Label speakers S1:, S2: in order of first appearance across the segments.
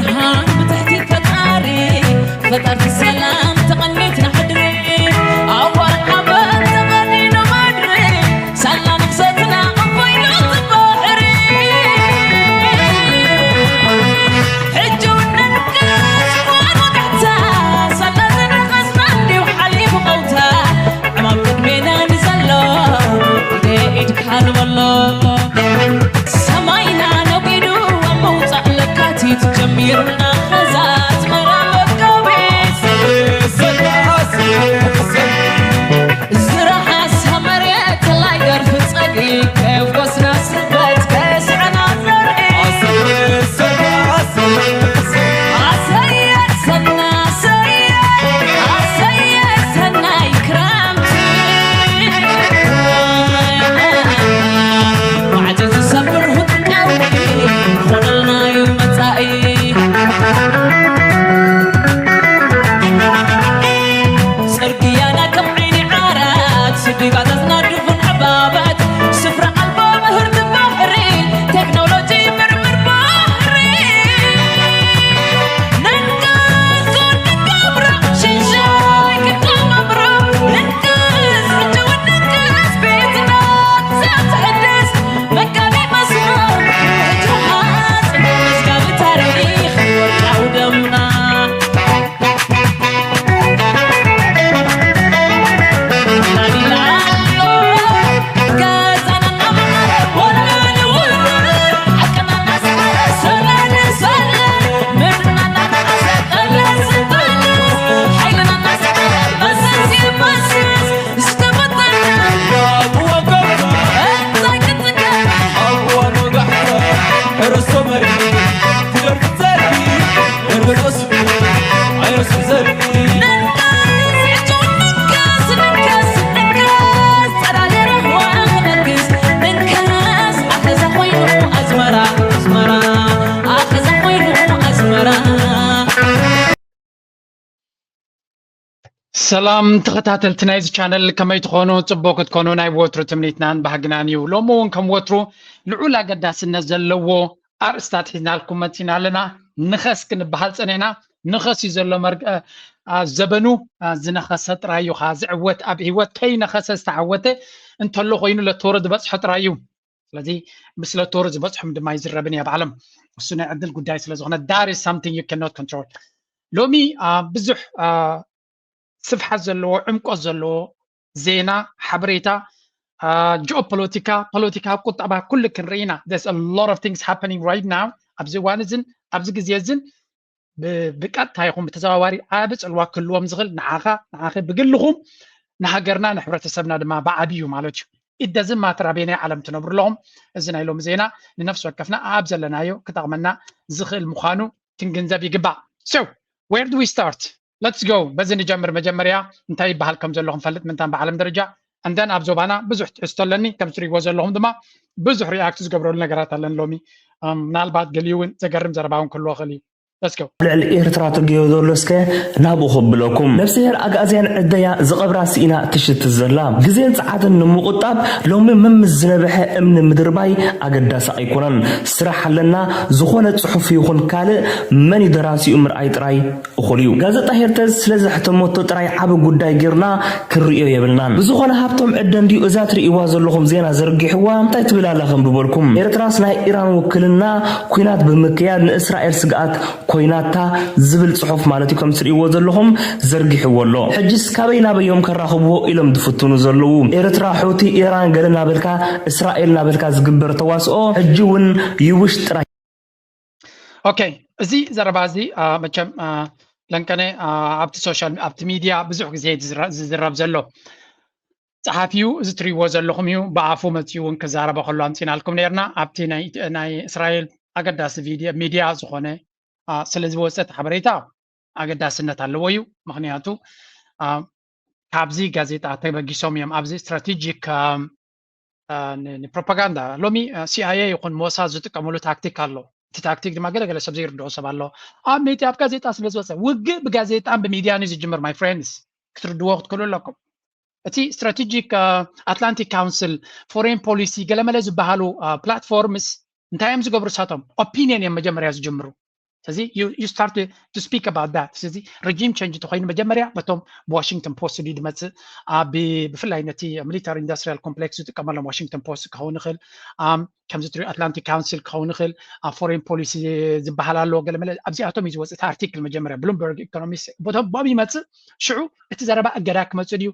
S1: برهان بتحكي فتاري فترت السلام تغنيت نحدري أول عبد تغني نمدري سلا نفستنا أفايلو تبحري حجونا نكاس وانا تحتا سلا زنخسنا لي وحليب موتا عمام قدمينا نزلو ايدك حلو والله سماينا نبيدو وموتا لكاتي تجميرنا خزات مرامك كويس الزراحة سمريت الله يقرف تصقي كيف قصنا سبت كيسعنا زرقي عسير سنا سيد عسير سنا يكرامتي وعجز صبر هتناوي خلنا يوم تائي سرقيانا كم عيني عارات سدي بعد تنادفن حبابات سفرة قلبه مهرد بحري تكنولوجي مرمر بحري ننقذ ونقبرة شنشاي كتام أمرة ننقذ رجو وننقذ بيتنا تتحدث مكاني مسمار وجهات مسكال تاريخ ورجع ودمنا
S2: سلام تخطاتلت نايز channel كما يتخونو تبوك تكونو ناي ووترو تمنيتنان بحقنانيو لومون كم ووترو لعولا قداس النزل لوو أرستات حينا لكم متينا لنا نخس كن بحال سنينا نخس يزلو مرق زبنو زنخست رايو خاز عوت أب عوت كي نخس استعوته انتلو خوينو لتورد بس حط رايو لذي بس لتورد بس حمد ما يزربني يا بعلم السنة عدل قداي سلازغنا there is something you cannot control لومي بزح سفحة زلو عمق زلو زينة حبريتا جيوبوليتيكا بوليتيكا قطبة كل كنرينا there's a lot of things happening right now أبزي وانزن أبزي جزيزن بقت هايقوم بتزاواري عابس الوا كلهم زغل نعاخا بقلهم نهاجرنا نحبرت السبنا دما بعبيو مالوش it doesn't matter بيني علم تنبر لهم إذن لهم زينة لنفس وكفنا أبزل لنايو كتغمنا زغل مخانو تنجنزب يقبع so where do we start let's go بزن نجمر مجمريا انتهي بحالكم زلهم فلت من تام بعلم درجة and then أبزوبانا بزح تستلني كم سري وزلهم دما بزح رياكتس قبروا لنا قرات لن لومي نالبات قليون تقرم زرباهم كله خلي let's go
S3: لعل إيرترا تجيو دولسك نابو خبلكم نفسير أجازين عديا زقبرا سينا تشت الزلام جزين ساعات النمو قطاب لو من الزنبح من مدرباي أجدا سايكونن سرح لنا زخونة صحفي يخون كال مني دراسي أمر أي تراي أخليو جازة هيرتز سلزح تموت تراي عبو قداي جرنا كريو يبلنان بزخونة هابتم عدن دي أزاتري إواز لهم زينا زرقي حوام تايت بلا لهم ببولكم إيرترا سنا إيران وكلنا كوينات بمكياد إسرائيل سقات كويناتا زبل صحف مالتي كم سريو زلهم زرقحوا له حجس كابينا بيوم كراخبو إلهم دفتونو زلو إيرترا حوتي إيران قلنا بالكا إسرائيل نابلكا زقبر تواسو حجون يوشت راي
S2: اوكي زي زربازي مچم لنكنه ابت سوشال ابت ميديا بزح زي زرب زلو صحافيو زتريو زلهم يو بعفو متيون كزاربا خلو امتينا لكم نيرنا ابتي ناي اسرائيل اقداس فيديو ميديا زخونه سلازي وسط حبريتا اقداسنت አለወዩ ምክንያቱ ካብዚ ጋዜጣ ተበጊሶም እዮም ኣብዚ ስትራቴጂክ ፕሮፓጋንዳ ሎሚ ሲአይኤ ይኹን ሞሳድ ዝጥቀምሉ ታክቲክ ኣሎ እቲ ታክቲክ ድማ ገለገለ ሰብ ዘይርድኦ ሰብ ኣሎ ኣብ ሜድያ ኣብ ጋዜጣ ስለዝወፀ ውግእ ብጋዜጣን ብሚድያን እዩ ዝጅምር ማይ ፍሬንድስ ክትርድዎ ክትክእሉ ኣለኩም እቲ ስትራቴጂክ አትላንቲክ ካውንስል ፎሬን ፖሊሲ ገለመለ ዝበሃሉ ፕላትፎርምስ እንታይ እዮም ዝገብሩ ሳቶም ኦፒኒየን እዮም መጀመርያ ዝጅምሩ ስለዚህ you start to speak about that ስለዚህ regime change ተኮይኑ መጀመርያ በቶም በዋሽንግተን ፖስት ድመጽእ ብፍላይ ነቲ ሚሊታሪ ኢንዱስትሪያል ኮምፕሌክስ ዝጥቀመሎም ዋሽንግተን ፖስት ክኸውን ይኽእል ከምዚ ትሪኦ ኣትላንቲክ ካውንስል ክኸውን ይኽእል ፎሬን ፖሊሲ ዝበሃል ኣሎ ገለመለ ኣብዚኣቶም እዩ ዝወፅእ ኣርቲክል መጀመርያ ብሉምበርግ ኢኮኖሚስት ቦቶም ይመጽእ ሽዑ እቲ ዘረባ እገዳ ክመጽእ ድዩ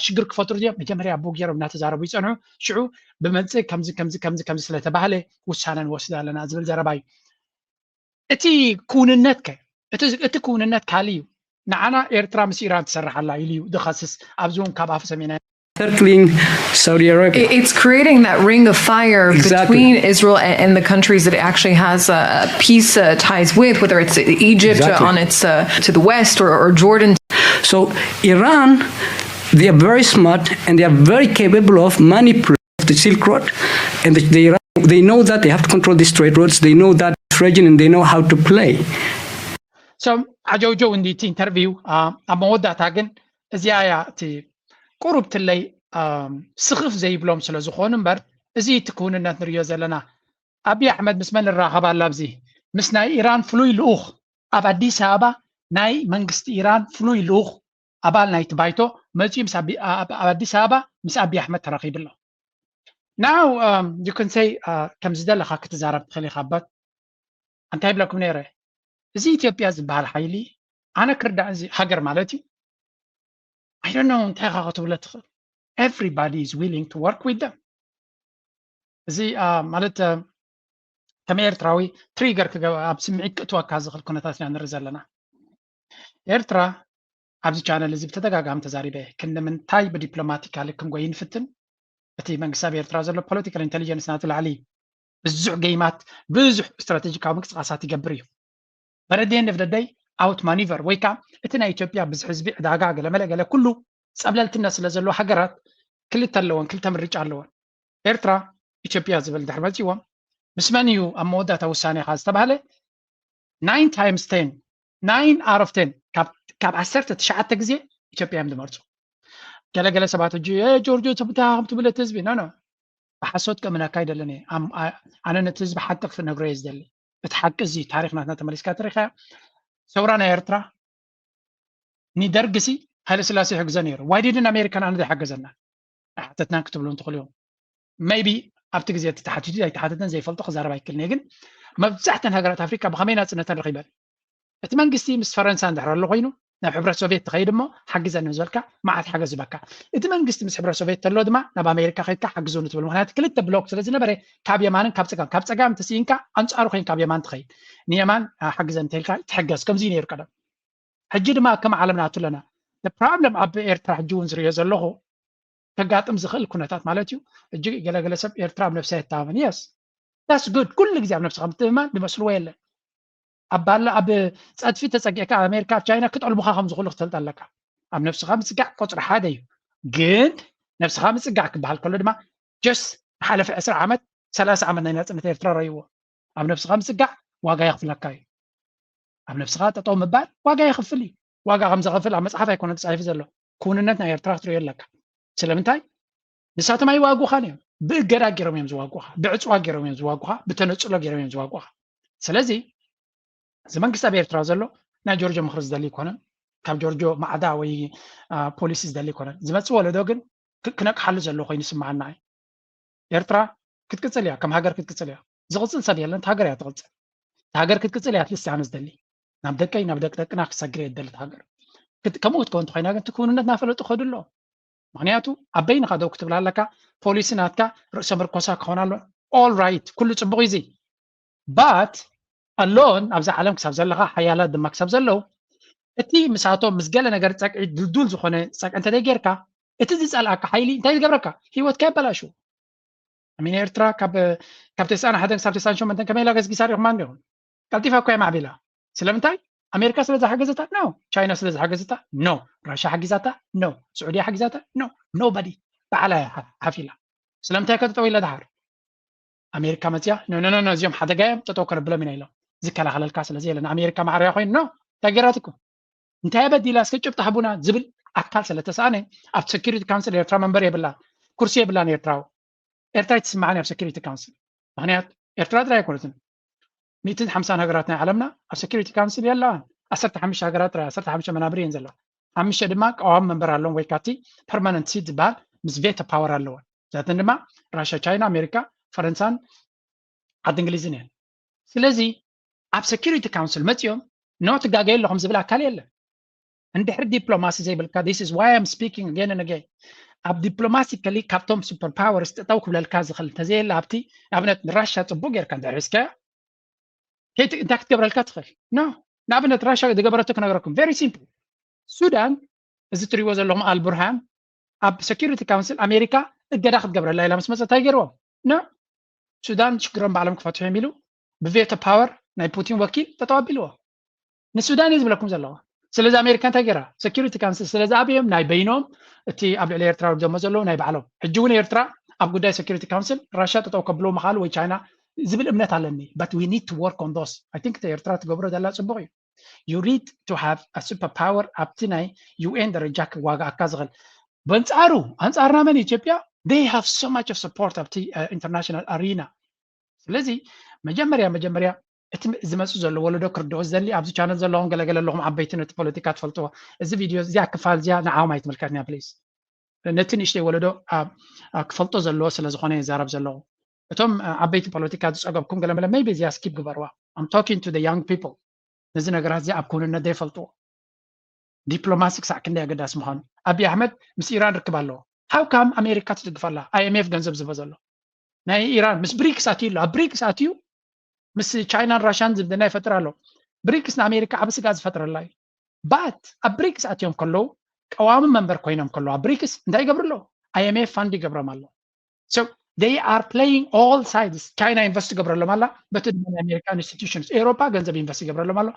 S2: ሽግር ክፈጥሩ ድዮም መጀመርያ ኣቦ ገይሮም እናተዛረቡ ይጸንዑ ሽዑ ብመጽእ ከምዚ ስለተባህለ ውሳነ ንወስድ ኣለና ዝብል ዘረባ እዩ እቲ ኩንነት እቲ ኩንነት ካሊዩ ንዓና ኤርትራ ምስ ኢራን ትሰርሓላ ኢሉ እዩ ዝኸስስ ኣብዚውን ካብ ኣፍ ሰሜና
S4: circling Saudi Arabia.
S5: It's creating that ring of fire between Israel and the countries that it actually has peace ties with, whether it's Egypt on its to the west or Jordan.
S4: So Iran, they are very smart and they are very capable of manipulating the Silk Road, and they know that they have to control these trade routes. They know that region and they know how to play.
S2: So عجوجو عندي interview أمودة ግን እዚኣ እቲ ቁርብትለይ ስኽፍ ዘይብሎም ስለ ዝኾኑ እምበር እዚ እቲ ኩንነት ንሪኦ ዘለና ኣብይ ኣሕመድ ምስ መን ንራኸብ ኣላ ኣብዚ ምስ ናይ ኢራን ፍሉይ ልኡኽ ኣብ ኣዲስ ኣበባ ናይ መንግስቲ ኢራን ፍሉይ ልኡኽ ኣባል ናይቲ ባይቶ መፂኡ ኣብ ኣዲስ ኣበባ ምስ ኣብይ ኣሕመድ ተራኺቡ ኣሎ ናው you can say ከም ዝደለኻ ክትዛረብ ትኽእል ኢኻ ኣባት እንታይ ብለኩም ነይረ እዚ ኢትዮጵያ ዝበሃል ሓይሊ ኣነ ክርዳእ እዚ ሃገር ማለት እዩ I don't know እንታይ ኻ ክትብለ ትኽእል everybody is willing to work with them እዚ ማለት ከም ኤርትራዊ ትሪገር ኣብ ስምዒት ክእትወካ ዝኽእል ኩነታት ኢና ንርኢ ዘለና ኤርትራ ኣብዚ ቻነል እዚ ብተደጋጋሚ ተዛሪበ ክንምንታይ ብዲፕሎማቲካሊ ክንጎይ ንፍትን እቲ መንግስቲ ኣብ ኤርትራ ዘሎ ፖለቲካል ኢንተሊጀንስ ናቱ ላዕሊ ብዙሕ ጌይማት ብዙሕ ስትራቴጂካዊ ምንቅስቃሳት ይገብር እዩ but at the end of the day out maneuver ወይ ከዓ እቲ ናይ ኢትዮጵያ ብዙሕ ህዝቢ ዕዳጋ ገለመለ ኩሉ ፀብለልትነት ስለ ዘለዎ ሃገራት ክልተ ኣለዎን ክልተ ምርጫ ኣለዎን ኤርትራ ኢትዮጵያ ዝብል ድሕሪ መፂዎም ምስ መን እዩ ኣብ መወዳእታ ውሳኔ ኢኻ ዝተባሃለ 9 times 10 9 out of 10 ካብ 19 ግዜ ኢትዮጵያ እዮም ዝመርፁ ገለገለ ሰባት እጂ ጆርጆ ተብታ ትብል እቲ ህዝቢ ኖ ብሓሶት ከምነካ አይደለን ኣነ ነቲ ህዝቢ ሓቂ ክነግሮ እየ ዝደሊ እቲ ሓቂ እዚ ታሪክናትና ተመሊስካ ትሪኻ ሰውራና ኤርትራ ኒደርግሲ ሃይለ ስላሴ ሕግዘ ነይሩ ዋይ ዲድን ኣሜሪካን ኣነ ዘይሓገዘና ሓተትናን ክትብሉ እንትኽእሉ እዮም ሜይቢ ኣብቲ ግዜ እቲ ተሓቲቱ ኣይተሓተተን ዘይፈልጦ ክዛረብ ኣይክእልን እየ ግን መብዛሕተን ሃገራት ኣፍሪካ ብኸመይ ናፅነተን ረኺበን እቲ መንግስቲ ምስ ፈረንሳ እንድሕር ኣሎ ኮይኑ ናብ ሕብረት ሶቪየት ትኸይድ እሞ ሓግዘኒ ዝበልካ መዓት ሓገዝ ዝበካ እቲ መንግስቲ ምስ ሕብረት ሶቪየት ተሎ ድማ ናብ ኣሜሪካ ከይድካ ሓግዙኒ ትብል ምክንያቱ ክልተ ብሎክ ስለ ዝነበረ ካብ የማንን ካብ ፀጋም ተሲኢንካ ኣንፃሩ ኮይንካ ኣብ የማን ትኸይድ ንየማን ሓግዘኒ እንተኢልካ ትሕገዝ ከምዚ ነይሩ ቀደም ሕጂ ድማ ከም ዓለም ናቱ ኣለና problem ኣብ ኤርትራ ሕጂ እውን ዝሪኦ ዘለኹ ከጋጥም ዝኽእል ኩነታት ማለት እዩ እጅ ገለገለ ሰብ ኤርትራ ኣብ ነፍሳ ይተማመን yes that's good ኩሉ ግዜ ኣብ ነፍስኻ ምትእምማን ዝመስልዎ የለን ኣብ ፀድፊ ተፀጊዕካ ኣሜሪካ ቻይና ክጠልቡኻ ከም ዝኽእሉ ክትፈልጥ ኣለካ ኣብ ነፍስኻ ምፅጋዕ ቁፅሪ ሓደ እዩ ግን ነፍስኻ ምፅጋዕ ክበሃል ከሎ ድማ ጀስ ሓለፈ 20 ዓመት 30 ዓመት ናይ ናፅነት ኤርትራ ረይዎ ኣብ ነፍስኻ ምፅጋዕ ዋጋ የኽፍለካ እዩ ኣብ ነፍስኻ ጠጠው ምባል ዋጋ የኽፍል እዩ ዋጋ ከም ዘኽፍል ኣብ መፅሓፍ ኣይኮነን ተፃሒፉ ዘሎ ኩንነት ናይ ኤርትራ ክትሪኦ ኣለካ ስለምንታይ ንሳቶም ኣይዋጉኻን እዮም ብእገዳ ገይሮም እዮም ዝዋጉኻ ብዕፅዋ ገይሮም እዮም ዝዋጉኻ ብተነፅሎ ገይሮም እዮም ዝዋጉኻ ስለዚ እዚ መንግስቲ ኣብ ኤርትራ ዘሎ ናይ ጆርጆ ምክሪ ዝደሊ ይኮነን ካብ ጆርጆ ማዕዳ ወይ ፖሊሲ ዝደሊ ይኮነን ዝመፅእ ወለዶ ግን ክነቅሓሉ ዘሎ ኮይኑ ይስማዓና ኤርትራ ክትቅፅል እያ ከም ሃገር ክትቅፅል እያ ዝቕፅል ሰብ የለን ሃገር እያ ትቕፅል ሃገር ክትቅፅል እያ ትልስቲ ኣነ ዝደሊ ናብ ደቀይ ናብ ደቅደቅና ክሰግር የደልት ሃገር ከምኡ ክትከውን እንተኮይና ግን ትኩንነት ናፈለጡ ከዱ ኣሎ ምክንያቱ ኣብ በይንኻ ደው ክትብል ኣለካ ፖሊሲ ናትካ ርእሰ ምርኮሳ ክኾን ኣሎ ኦል ራይት ኩሉ ፅቡቅ እዩ ባት ኣሎን ኣብዛ ዓለም ክሳብ ዘለኻ ሓያላት ድማ ክሳብ ዘለው እቲ ምሳቶም ምስ ገለ ነገር ፀቅዒ ድልዱል ዝኾነ ፀቅዒ እንተደይ ጌርካ እቲ ዝፀልኣካ ሓይሊ እንታይ ዝገብረካ ሂወትካ የበላሹ ኣሚን ኤርትራ ካብ 91 ክሳብ 98 ከመይ ኢላ ገዝጊሳ ሪኹማ እንዲኹም ቀልጢፋ እኳ ማዕቢላ ስለምንታይ ኣሜሪካ ስለ ዝሓገዘታ ኖ ቻይና ስለ ዝሓገዘታ ኖ ራሻ ሓጊዛታ ኖ ስዑድያ ሓጊዛታ ኖ ኖባዲ በዓላ ሓፊላ ስለምንታይ ከጠጠው ኢላ ድሓር ኣሜሪካ መፅያ ኖ እዚኦም ሓደጋ እዮም ጠጠው ከነብሎም ኢና ኢሎም ዝከላኸለልካ ስለዚ የለና ኣሜሪካ ማዕርያ ኮይኑ ኖ ታገራትኩም እንታይ በዲላ እስከ ጭብጥ ሓቡና ዝብል ኣካል ስለተሳነ ኣብ ሴኩሪቲ ካውንስል ኤርትራ መንበር የብላ ኩርሲ የብላን ኤርትራዊ ኤርትራ ይትስማዓኒ ኣብ ሴኩሪቲ ካውንስል ምክንያቱ ኤርትራ ጥራይ ኣይኮነትን 150 ሃገራት ናይ ዓለምና ኣብ ሴኩሪቲ ካውንስል የለዋን 15 ሃገራት 15 መናብር እየን ዘለዋ 5 ድማ ቀዋሚ መንበር ኣለዎም ወይ ካቲ ፐርማነንት ሲት ዝበሃል ምስ ቬቶ ፓወር ኣለዎን ዛተን ድማ ራሽያ ቻይና ኣሜሪካ ፈረንሳን ዓዲ እንግሊዝን እየን ስለዚ ኣብ ሴኩሪቲ ካውንስል መፅኦም ኖ ትጋገዩ ኣለኹም ዝብል ኣካል የለን እንድሕሪ ዲፕሎማሲ ዘይብልካ this is why I'm speaking again and again ኣብ ዲፕሎማቲካሊ ካብቶም ሱፐር ፓወርስ ጠጠው ክብለልካ ዝኽእል ተዘየላ ኣብቲ ንኣብነት ንራሽያ ፅቡቅ ጌርካ እንተሕሪስካዮ እንታይ ክትገብረልካ ትኽእል ኖ ንኣብነት ራሽያ ዝገበረቶ ክነግረኩም ቨሪ ሲምፕል ሱዳን እዚ ትሪእዎ ዘለኹም ኣልቡርሃን ኣብ ሴኩሪቲ ካውንስል ኣሜሪካ እገዳ ክትገብረላ ኢላ ምስ መፀት ኣይገይርዎም ኖ ሱዳን ሽግሮም ባዕሎም ክፈትሑ ኢሉ ብቬቶ ፓወር ናይ ፑቲን ወኪል ተተዋቢልዎ ንሱዳን እዩ ዝብለኩም ዘለኹ ስለዚ ኣሜሪካ እንታይ ገይራ ሴኩሪቲ ካውንስል ስለዚ ኣብዮም ናይ በይኖም እቲ ኣብ ልዕሊ ኤርትራ ደሞ ዘለዉ ናይ ባዕሎም ሕጂ እውን ኤርትራ ኣብ ጉዳይ ሴኩሪቲ ካውንስል ራሽያ ጠጠው ከብልዎ መኻሉ ወይ ቻይና ዝብል እምነት ኣለኒ but we need to work on those I think ኤርትራ ትገብሮ ዘላ ፅቡቅ እዩ you need to have a super power ኣብቲ ናይ UN ደረጃ ክዋጋእካ ዝኽእል በንጻሩ አንጻርና መን ኢትዮጵያ they have so much of support ኣብቲ international arena ስለዚ መጀመርያ እቲ ዝመፁ ዘሎ ወለዶ ክርድኦ ዘሊ ኣብዚ ቻነል ዘለዎም ገለገለ ኣለኹም ዓበይቲ ነቲ ፖለቲካ ትፈልጥዎ እዚ ቪድዮ እዚኣ ክፋል እዚኣ ንዓኹም ኣይትምልከትንያ ፕሊዝ ነቲ ንእሽተይ ወለዶ ክፈልጦ ዘለዎ ስለ ዝኾነ ይዛረብ ዘለኹ እቶም ዓበይቲ ፖለቲካ ዝፀገብኩም ገለመለ maybe እዚኣ ስኪፕ ግበርዋ I'm talking to the young people ነዚ ነገራት እዚኣ ኣብ ኩንነት ዘይፈልጥዎ ዲፕሎማሲ ክሳዕ ክንደይ ኣገዳሲ ምዃኑ ኣብይ ኣሕመድ ምስ ኢራን ርክብ ኣለዎ how come ኣሜሪካ ትድግፈላ IMF ገንዘብ ዝህቦ ዘሎ ናይ ኢራን ምስ ብሪክስ ኣትዩ ኣሎ ኣብ ብሪክስ ኣትዩ ምስ ቻይናን ራሽያን ዝምድና ይፈጥር ኣሎ ብሪክስ ንኣሜሪካ ዓብ ስጋ ዝፈጥረላ እዩ ባት ኣብ ብሪክስ ኣትዮም ከለዉ ቀዋሚ መንበር ኮይኖም ከለዉ ኣብ ብሪክስ እንታይ ይገብሩ ኣሎ IMF ፋንድ ይገብሮም ኣሎ so they are playing all sides China invest ይገብረሎም ኣላ በቲ ድማ ናይ ኣሜሪካ ኢንስቲትዩሽንስ ኤሮፓ ገንዘብ ኢንቨስት ይገብረሎም ኣሎ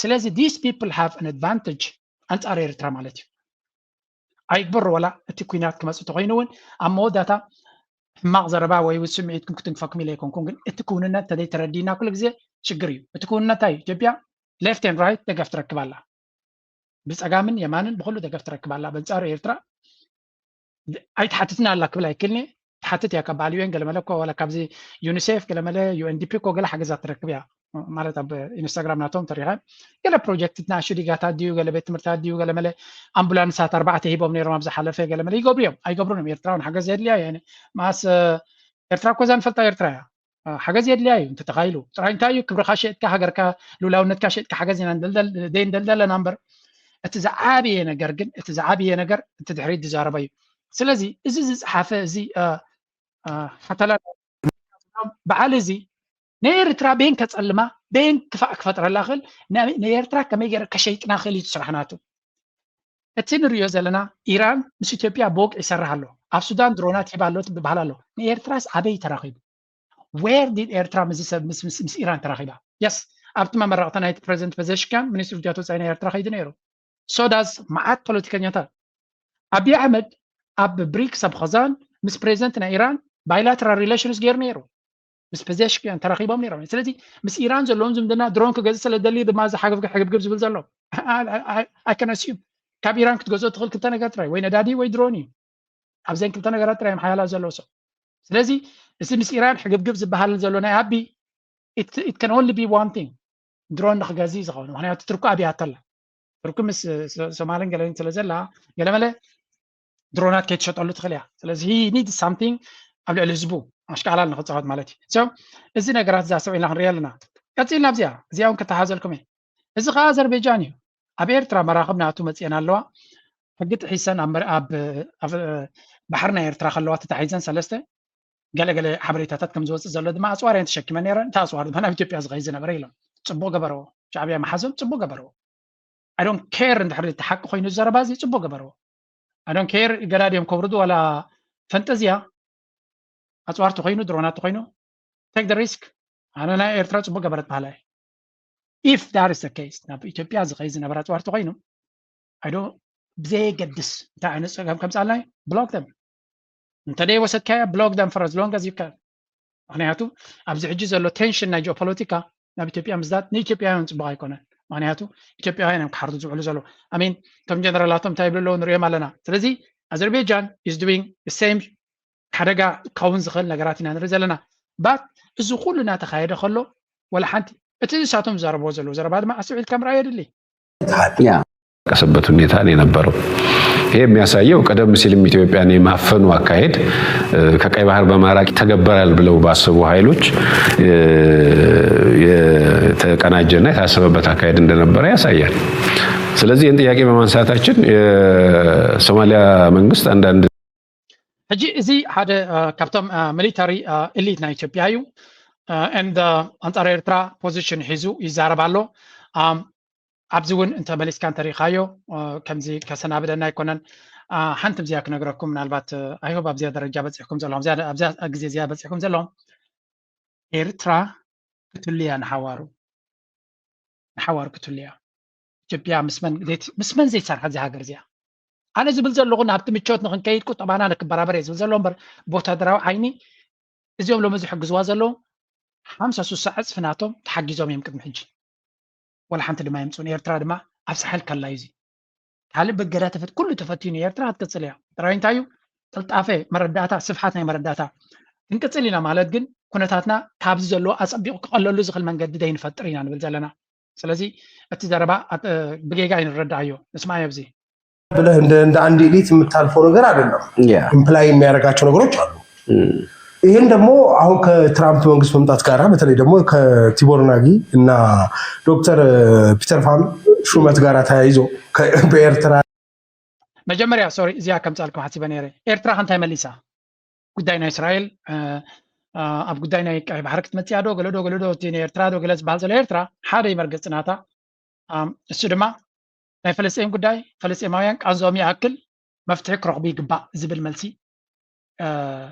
S2: ስለዚ these people have an advantage አንጻር ኤርትራ ማለት እዩ ኣይግበሩ ወላ እቲ ኩናት ክመፅእ ተኮይኑ እውን ኣብ መወዳእታ ሕማቕ ዘረባ ወይ ስምዒትኩም ክትንክፈኩም ኢለ ኣይኮንኩም ግን እቲ ኩንነት ተደይተረዲና ኩሉ ግዜ ሽግር እዩ እቲ ኩንነት እንታይ ኢትዮጵያ ሌፍት ኤንድ ራይት ደገፍ ትረክብ ኣላ ብፀጋምን የማንን ብኩሉ ደገፍ ትረክብ ኣላ በንጻሩ ኤርትራ ኣይተሓትትና ኣላ ክብል ኣይክልኒ ተሓትት እያ ካብ በዓል UN ገለመለ እኮ ወላ ካብዚ ዩኒሴፍ ገለመለ UNDP እኮ ገለ ሓገዛት ትረክብ እያ ማለት ኣብ ኢንስታግራም ናቶም ተሪኻ ገለ ፕሮጀክት ናሽዲጋታ ድዩ ገለ ቤት ትምህርታት ድዩ ገለመለ ኣምቡላንሳት 4 ሂቦም ነይሮም ኣብ ዝሓለፈ ገለመለ ይገብሩ እዮም ኣይገብሩንም ኤርትራውን ሓገዝ የድልያ ያኔ ማስ ኤርትራ እኮ ዛንፈልጣ ኤርትራ እያ ሓገዝ የድልያ እዩ እንተተኻኢሉ ጥራይ እንታይ እዩ ክብርካ ሸጥካ ሃገርካ ሉላውነትካ ሸጥካ ሓገዝ ኢና እንደልደለና እምበር እቲ ዝዓበየ ነገር ግን እቲ ዝዓበየ ነገር እቲ ድሕሪት ዝዛረበ እዩ ስለዚ እዚ ዝፀሓፈ እዚ ሓተላ በዓል እዚ ንኤርትራ ቤን ከፀልማ ቤን ክፋእ ክፈጥረላ ክእል ንኤርትራ ከመይ ገይረ ከሸይጥና ክእል እዩ ስራሕናቱ እቲ ንሪኦ ዘለና ኢራን ምስ ኢትዮጵያ ብወቅዒ ይሰርሕ ኣሎ ኣብ ሱዳን ድሮናት ሂባ ኣሎ ትብሃል ኣሎ ንኤርትራስ ኣበይ ተራኺቡ ዌር ዲድ ኤርትራ ምስ ኢራን ተራኺባ የስ ኣብቲ መመረቕታ ናይቲ ፕሬዚደንት ፔዜሽኪያን ሚኒስትሪ ውድያት ወፃኢ ናይ ኤርትራ ከይዱ ነይሩ ሶዳዝ መዓት ፖለቲከኛታት ኣብይ ኣሕመድ ኣብ ብሪክስ ኣብ ኸዛን ምስ ፕሬዚደንት ናይ ኢራን ባይላተራል ሪሌሽንስ ገይሩ ነይሩ ምስ ፔዜሽኪያን ተራኺቦም ነይሮም ስለዚ ምስ ኢራን ዘለዎም ዝምድና ድሮን ክገዝእ ስለደሊ ድማ ዝሓግብግብ ዝብል ዘሎ ኣይከነስዩም ካብ ኢራን ክትገዝኦ ትኽእል ክልተ ነገር ጥራይ ወይ ነዳዲ ወይ ድሮን እዩ ኣብዘን ክልተ ነገራት ጥራይ ሓያላ ዘለዎ ሰብ ስለዚ እዚ ምስ ኢራን ሕግብግብ ዝበሃል ዘሎ ናይ ኣቢ it can only be one thing ድሮን ንክገዝእ ዝኸውን ምክንያቱ ትርኩ ኣብያ ኣተላ ትርኩ ምስ ሶማልን ገለን ስለ ዘላ ገለመለ ድሮናት ከይትሸጠሉ ትኽእል እያ ስለዚ he needs something ኣብ ልዕሊ ህዝቡ ኣሽቃላል ንክፃወት ማለት እዩ እዚ ነገራት ዛሰብ ኢና ክንሪኢ ኣለና ቀፂልና ኣብዚኣ እዚኣ እውን ከተሓዘልኩም እየ እዚ ከዓ ኣዘርቤጃን እዩ ኣብ ኤርትራ መራኸብ ናቱ መፅአን ኣለዋ ሕጊ ጥሒሰን ኣብ ባሕርና ኤርትራ ከለዋ ተታሒዘን ሰለስተ ገለገለ ሓበሬታታት ከም ዝወፅእ ዘሎ ድማ ኣፅዋር እየን ተሸኪመን ነይረን እታ ኣፅዋር ድማ ናብ ኢትዮጵያ ዝኸይ ዝነበረ ኢሎም ፅቡቅ ገበረዎ ሻዕብያ መሓዞም ፅቡቅ ገበረዎ I don't care እንድሕሪ እቲ ሓቂ ኮይኑ ዝዘረባ እዚ ፅቡቅ ገበረዎ I don't care ገዳድዮም ከብርዱ ወላ ፈንጠዝያ ኣፅዋርቲ ኮይኑ ድሮናት ኮይኑ take the risk ኣነ ናይ ኤርትራ ፅቡቅ ገበረት ባህላ if that is the case ናብ ኢትዮጵያ ዝኸይ ዝነበረ ኣፅዋርቲ ኮይኑ I don't ብዘይገድስ እንታይ ዓይነት ፀገም ከምፃልናይ block them እንተደይ ወሰድካያ block them for as long as you can ምክንያቱ ኣብዚ ሕጂ ዘሎ ቴንሽን ናይ ጂኦፖለቲካ ናብ ኢትዮጵያ ምዝዳት ንኢትዮጵያውያን ፅቡቅ ኣይኮነን ምክንያቱ ኢትዮጵያውያን እዮም ክሓርዱ ዝውዕሉ ዘሎ ኣሚን እቶም ጀነራላቶም እንታይ ይብሉ ኣለዉ ንሪኦም ኣለና ስለዚ ኣዘርቤጃን is doing the same ሓደጋ ክኸውን ዝኽእል ነገራት ኢና ንርኢ ዘለና ባት እዚ ኩሉ እናተኻየደ ከሎ ወላ ሓንቲ እትንሳቶም ዘረቦ ዘሎ ዘረባ ድማ አስዕል ከምራ ይደሊ
S6: ያ ከሰበት ሁኔታ ነው የነበረው ይሄ የሚያሳየው ቀደም ሲልም ኢትዮጵያን የማፈኑ አካሄድ ከቀይ ባህር በማራቅ ተገበራል ብለው ባሰቡ ኃይሎች የተቀናጀና የታሰበበት አካሄድ እንደነበረ ያሳያል ስለዚህ ይህን ጥያቄ በማንሳታችን የሶማሊያ መንግስት አንዳንድ
S2: ሕጂ እዚ ሓደ ካብቶም ሚሊታሪ ኤሊት ናይ ኢትዮጵያ እዩ and አንጻር ኤርትራ ፖዚሽን ሒዙ ይዛረብ ኣሎ ኣብዚ እውን እንተ መሊስካ እንተሪኻዮ ከምዚ ከሰናብደና ኣይኮነን ሓንቲ ብዚያ ክነግረኩም ምናልባት ኣይሆብ ኣብዚያ ደረጃ በፂሕኩም ዘለኹም ኣብዚያ ግዜ እዚያ በፂሕኩም ዘለኹም ኤርትራ ክትልያ ንሓዋሩ ክትልያ ኢትዮጵያ ምስመን ዘይሰርሐ እዚ ሃገር እዚኣ ኣነ ዝብል ዘለኹ ናብቲ ምቾት ንክንከይድ ቁጠባና ንክበራበር እየ ዝብል ዘሎ እምበር ብወታደራዊ ዓይኒ እዚኦም ሎሚ ዝሕግዝዋ ዘለዉ 56 ዕፅፊ ናቶም ተሓጊዞም እዮም ቅድሚ ሕጂ ወላ ሓንቲ ድማ ይምፁን ኤርትራ ድማ ኣብ ሳሕል ከላ እዩ ካልእ በገዳ ኩሉ ተፈቲኑ ኤርትራ ክትቅፅል እያ ጥራይ እንታይ እዩ ጥልጣፈ መረዳእታ ስፍሓት ናይ መረዳእታ ክንቅፅል ኢና ማለት ግን ኩነታትና ካብዚ ዘለዎ ኣፀቢቑ ክቐለሉ ዝኽእል መንገዲ ደይንፈጥር ኢና ንብል ዘለና ስለዚ እቲ ዘረባ ብጌጋ ይንረዳእዮ ንስማዮ ኣብዚ
S7: ብለህ እንደ አንድ ኤሊት የምታልፈው ነገር አይደለም ኢምፕላይ የሚያደርጋቸው ነገሮች አሉ ይሄን ደግሞ አሁን ከትራምፕ መንግስት መምጣት ጋር በተለይ ደግሞ ከቲቦር ናጊ እና ዶክተር ፒተር ፋም ሹመት ጋር ተያይዞ በኤርትራ
S2: መጀመሪያ ሶሪ እዚያ ከምጻልኩም ሐሲበ ነይረ ኤርትራ እንታይ መሊሳ ጉዳይና እስራኤል ኣብ ጉዳይና ቀይ ባህር ክትመጽያ ዶ ገለዶ እቲ ኤርትራ ዶ ገለጽ ባል ዘለ ኤርትራ ሓደ ይመርገጽናታ እሱ ድማ ናይ ፈለስጤም ጉዳይ ፈለስጤማውያን ቃንዞም ያክል መፍትሒ ክረኽቡ ይግባእ ዝብል መልሲ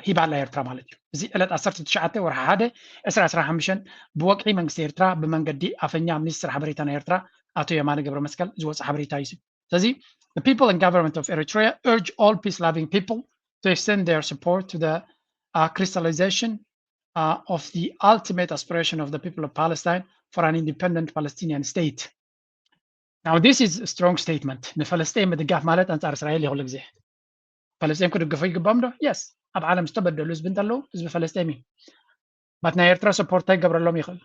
S2: ሂባላ ኤርትራ ማለት እዩ እዚ ዕለት 19 ወርሓ 1 2015 ብወቅዒ መንግስቲ ኤርትራ ብመንገዲ አፈኛ ሚኒስትር ሓበሬታ ናይ ኤርትራ አቶ የማነ ገብረ መስቀል ዝወፅእ ሓበሬታ እዩ ስለዚ the people and government of Eritrea urge all peace-loving people to extend their support to the crystallization of the ultimate aspiration of the people of Palestine for an independent Palestinian state. Now this is a strong statement. ንፈለስጤም ምድጋፍ ማለት አንጻር እስራኤል ይኹል ግዜ ፈለስጤም ክድግፉ ይግባም ዶ? yes ኣብ ዓለም ዝተበደሉ ህዝቢ እንተለዉ ህዝቢ ፈለስጤም እዩ ባት ናይ ኤርትራ ሰፖርት ኣይገብረሎም ይኽእል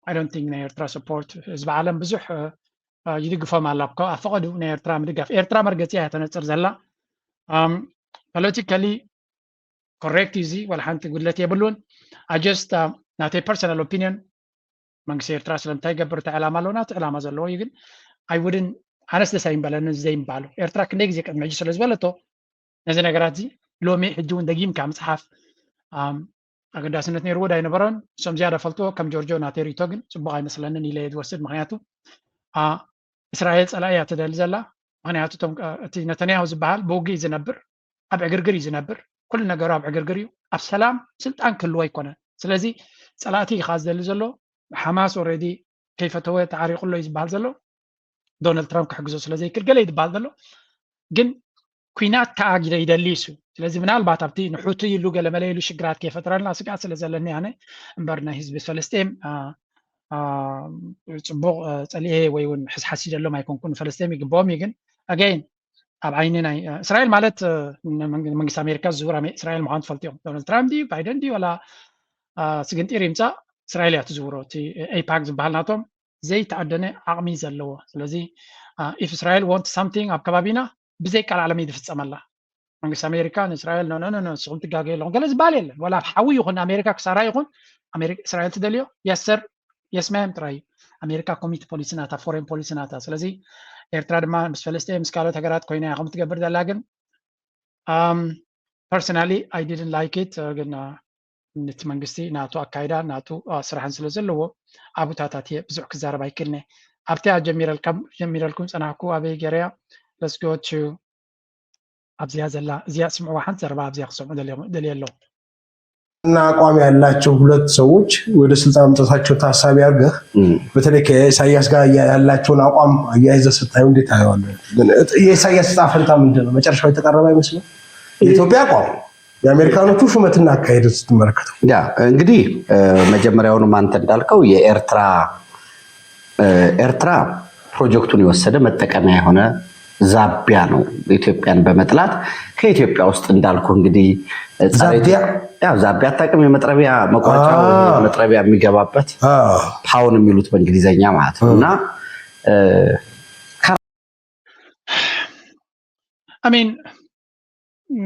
S2: I don't think ናይ ኤርትራ ሰፖርት ህዝቢ ዓለም ብዙሕ ይድግፎም ኣላብኮ ኣፈቐዱ ናይ ኤርትራ ምድጋፍ ኤርትራ መርገፂያ ተነፅር ዘላ ፖለቲካሊ ኮሬክት እዚ ወላ ሓንቲ ጉድለት የብሉን I just ናተይ ፐርሰናል ኦፒኒየን መንግስቲ ኤርትራ ስለምንታይ ገብር እቲ ዕላማ ኣለዎ ናቲ ዕላማ ዘለዎ እዩ ግን I wouldn't ኣነስ ደስ ኣይምበለኒ ዘይምባሉ ኤርትራ ክንደይ ግዜ ቅድሚ ሕጂ ስለ ዝበለቶ ነዚ ነገራት እዚ ሎሚ ሕጂ እውን ደጊምካ ምፅሓፍ ኣገዳስነት ነይርዎ ዳይነበረን እሶም ዝያዳ ፈልጦ ከም ጆርጆ ናቴሪቶ ግን ፅቡቅ ኣይመስለንን ኢለ እየ ዝወስድ ምክንያቱ እስራኤል ፀላእ እያ ትደሊ ዘላ ምክንያቱ እቲ ነተንያሁ ዝበሃል ብውግእ እዩ ዝነብር ኣብ ዕግርግር እዩ ዝነብር ኩሉ ነገሩ ኣብ ዕግርግር እዩ ኣብ ሰላም ስልጣን ክህልዎ ኣይኮነን ስለዚ ፀላእቲ ኢኻ ዝደሊ ዘሎ ሓማስ ኦልሬዲ ከይፈተወ ተዓሪቁሎ እዩ ዝበሃል ዘሎ ዶናልድ ትራምፕ ክሕግዞ ስለዘይክእል ገለ ይድበሃል ዘሎ ግን ኩናት ከዓ ይደሊ እሱ ስለዚ ምናልባት ኣብቲ ንሑቱ ኢሉ ገለ መለይሉ ሽግራት ከይፈጥረልና ስጋት ስለ ዘለኒ ኣነ እምበር ናይ ህዝቢ ፈለስጤም ፅቡቅ ፀሊኤ ወይ እውን ሕስሓሲ ደሎም ኣይኮንኩን ፈለስጤም ይግብኦም እዩ ግን ኣገይን ኣብ ዓይኒ ናይ እስራኤል ማለት መንግስቲ ኣሜሪካ ዝዝውር እስራኤል ምዃኑ ትፈልጥዮም ዶናልድ ትራምፕ ድዩ ባይደን ድዩ ወላ ስግንጢር ይምፃእ እስራኤል እያ ትዝውሮ እቲ ኤፓክ ዝበሃል ናቶም ዘይተዓደነ ዓቕሚ ዘለዎ ስለዚ if Israel wants something ኣብ ከባቢና ብዘይ ቃል ዓለም ይፍፀመላ መንግስቲ ኣሜሪካ ንእስራኤል ኖ ስኹም ትጋገዩ ኣለኹም ገለ ዝበሃል የለን ወላ ሓዊ ይኹን ኣሜሪካ ክሳራ ይኹን እስራኤል ትደልዮ የሰር የስማያም ጥራይ ኣሜሪካ ኮሚቲ ፖሊሲ ናታ ፎሬን ፖሊሲ ናታ ስለዚ ኤርትራ ድማ ምስ ፈለስጤም ምስ ካልኦት ሃገራት ኮይና ከም ትገብር ዘላ ግን ፐርሰናሊ I didn't like it ግን ነቲ መንግስቲ ናቱ ኣካይዳ ናቱ ስራሕን ስለ ዘለዎ ኣብታታት እየ ብዙሕ ክዛረብ ኣይክእልኒ ኣብቲ ጀሚረልኩም ፀናሕኩ ኣበይ ገርያ let's go to ኣብዚያ ዘላ እዚያ ስምዕዋ ሓንቲ ዘረባ ኣብዚያ ክሰምዑ ደልየ ኣለዉ
S7: እና አቋም ያላቸው ሁለት ሰዎች ወደ ስልጣን መምጣታቸው ታሳቢ አድርገህ በተለይ ከኢሳያስ ጋር ያላቸውን አቋም አያይዘህ ስታየው እንዴት ታየዋለህ? የኢሳያስ ዕጣ ፈንታ ምንድን ነው? መጨረሻው የተቀረበ አይመስልም? የኢትዮጵያ አቋም የአሜሪካኖቹ ሹመትና አካሄድ ስትመለከተው
S8: ያ እንግዲህ መጀመሪያውንም አንተ እንዳልከው የኤርትራ ፕሮጀክቱን የወሰደ መጠቀሚያ የሆነ ዛቢያ ነው ኢትዮጵያን በመጥላት ከኢትዮጵያ ውስጥ እንዳልኩ እንግዲህ ዛቢያ አታውቅም የመጥረቢያ መቋጫው መጥረቢያ የሚገባበት ፓውን የሚሉት በእንግሊዘኛ ማለት ነው እና
S2: I mean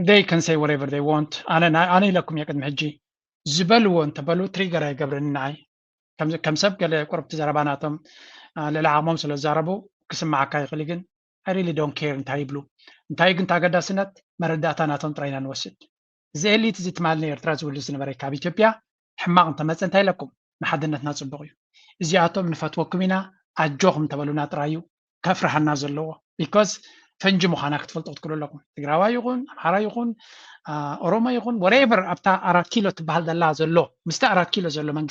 S2: they can say whatever they want أنا لكم يا قدم حجي زبلوا أنت بلو تريجر يا قبل النعي كم سبق لقرب تزرباناتهم للعامهم سلو زاربو قسم معك يقلقن I really don't care انتهي بلو انتهي قنت أقدا سنة مرداتاناتهم ترينا نوسد زي اللي تزيت مالني ارتراز واللسن بريكا بإثيوبيا حماق انت مثلا انتهي لكم محدنت ناس بغيو زياتهم نفتوكمنا أجوهم تبلونا ترايو كفرحنا زلوه because فنج مخانك تفلتوا تقولوا لكم تقراوا يقون أمحارا يقون أوروما يقون whatever أبتا 4 كيلو تبهال دلا زلو مستا 4 كيلو زلو من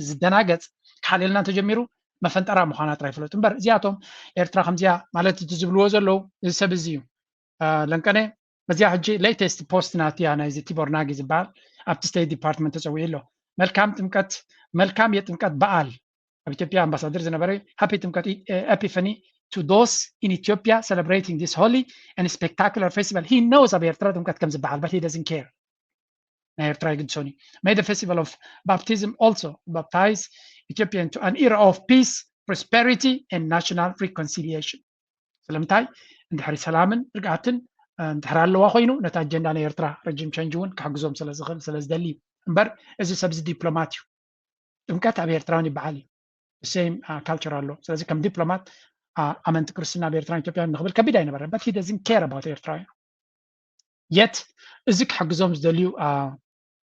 S2: زدناقت كحاليلنا تجميرو ما فنترا مخانات رايفلو تنبر زياتهم إرترا خمزيا مالت تجبلو زلو السبزيو لنكني بزيا حجي latest post ناتي أنا إذا تبور ناقي زبال أبت state department تسوي له ملكام يتمكت بقال أبيتيبيا أمباسادر زنبري happy تمكت epiphany to those in Ethiopia celebrating this holy and spectacular festival. He knows about Ertra but he doesn't care. May the festival of baptism also baptize Ethiopia into an era of peace, prosperity, and national reconciliation. سلامتاي ندحر سلامن رقعتن ندحر الله خوينو نتا أجندا نيرترا رجيم تشنجون كحجزهم سلازدلي امبر از سبز دبلوماتيو تمكت أبي إرتراني بعالي the same culture الله سلازي كم دبلومات أمانة كريستينا بإرترا إثيوبيا نقبل كبيرة نبرة but he doesn't care about إرترا yet إزيك حجزهم زدليو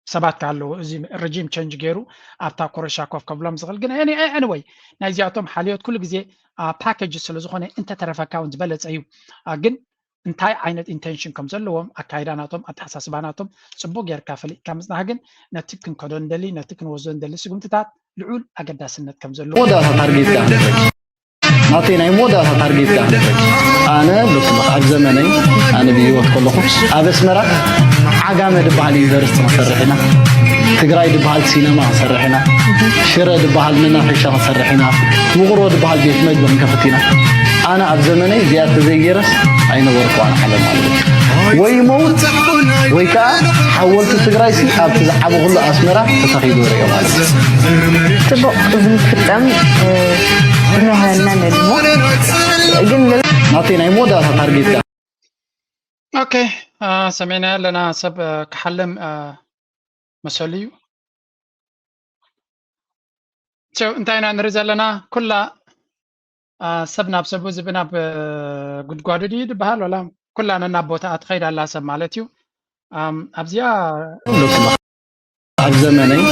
S2: سبات كالو إزي الرجيم change جيرو أبتا كورشاكوف قبلهم زغل جنا يعني anyway نازياتهم حاليات كل جزء package سلزخونه أنت تعرف account balance أيو جن انتاي عينت intention كم زلوهم أكايداناتهم أتحساسباناتهم سبوق يركافلي كم زناجن نتكن كودون دلي نتكن وزن دلي سقوم تتات العول أجدا سنة كم زلوهم
S9: نعطينا مودا تارجيت أنا بطلق عبزمني أنا بيوت كلهم أبسمرة عجامة دبالي درست مسرحنا تقرأي دبال سينما مسرحنا شراء دبال منا في شغل مسرحنا مغرو دبال بيت مجبر كفتنا أنا أبزمني زيادة زي جرس أين ورقوا عن حلم عليه ويموت ويكا حولت تقرأي سي أبتزعب غل أسمرة تتخيدوا ريوم
S10: تبقى زمكتم
S9: نعطينا مودا تارجيت
S2: اوكي سمعنا لنا سب كحلم مسؤوليو شو انتينا نرجع لنا كلها سبنا بسبو زبنا بقدقادو دي بحال ولا كلها أنا بوتا أتخيل الله سب مالتيو أبزيا
S9: عبزمني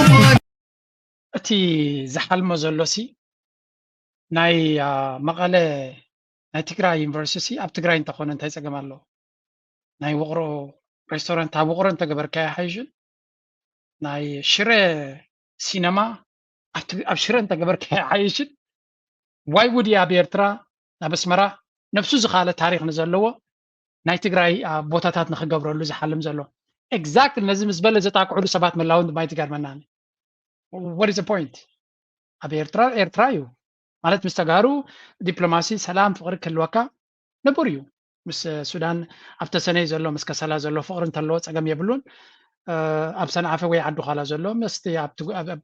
S2: أتي زحل مزلوسي ناي مقالة ناي تقرأ يونيفرسيتي أب تقرأ أنت خون أنت هيك جماله ناي وقرو ريستورانت تاب وقرو أنت جبر كيا حيجن ناي شراء سينما أب شراء أنت جبر كيا حيجن why would you أبي إرترا نبس مرة نفسه زخالة تاريخ نزلوه ناي تقرأ بوتاتات نخجبر له زحل مزلوه exactly لازم زبالة زتاك عدو سبات من لاون ما يتقار مناني what is the point أبي إرترايو مالت مستقارو دبلوماسي سلام فقر كلوكا نبوريو مس السودان أبتا سنة زلو مس كسلا زلو فقر انتلو تساقم يبلون أب سنة عفوي عدو خالا زلو مستي أب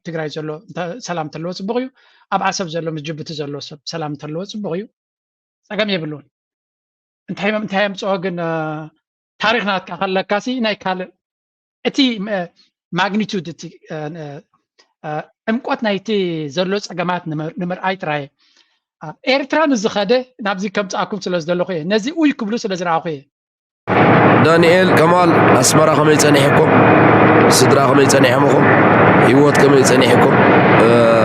S2: تقراي زلو سلام تلو تبغيو أب عسب زلو مجبت زلو سلام تلو تبغيو تساقم يبلون انتهي مصوغن تاريخنا كخلقاسي ناي كال اتي ماغنيتود اتي أمقوت نايتي زلوس أجمعات نمر أي تراي إيرترا نزخده نبزي كم تأكل سلز دلوقي نزي أوي كبلو سلز راقي
S11: دانيال كمال أسمر خم يتنيحكم صدر خم يتنيحكم يوت كم يتنيحكم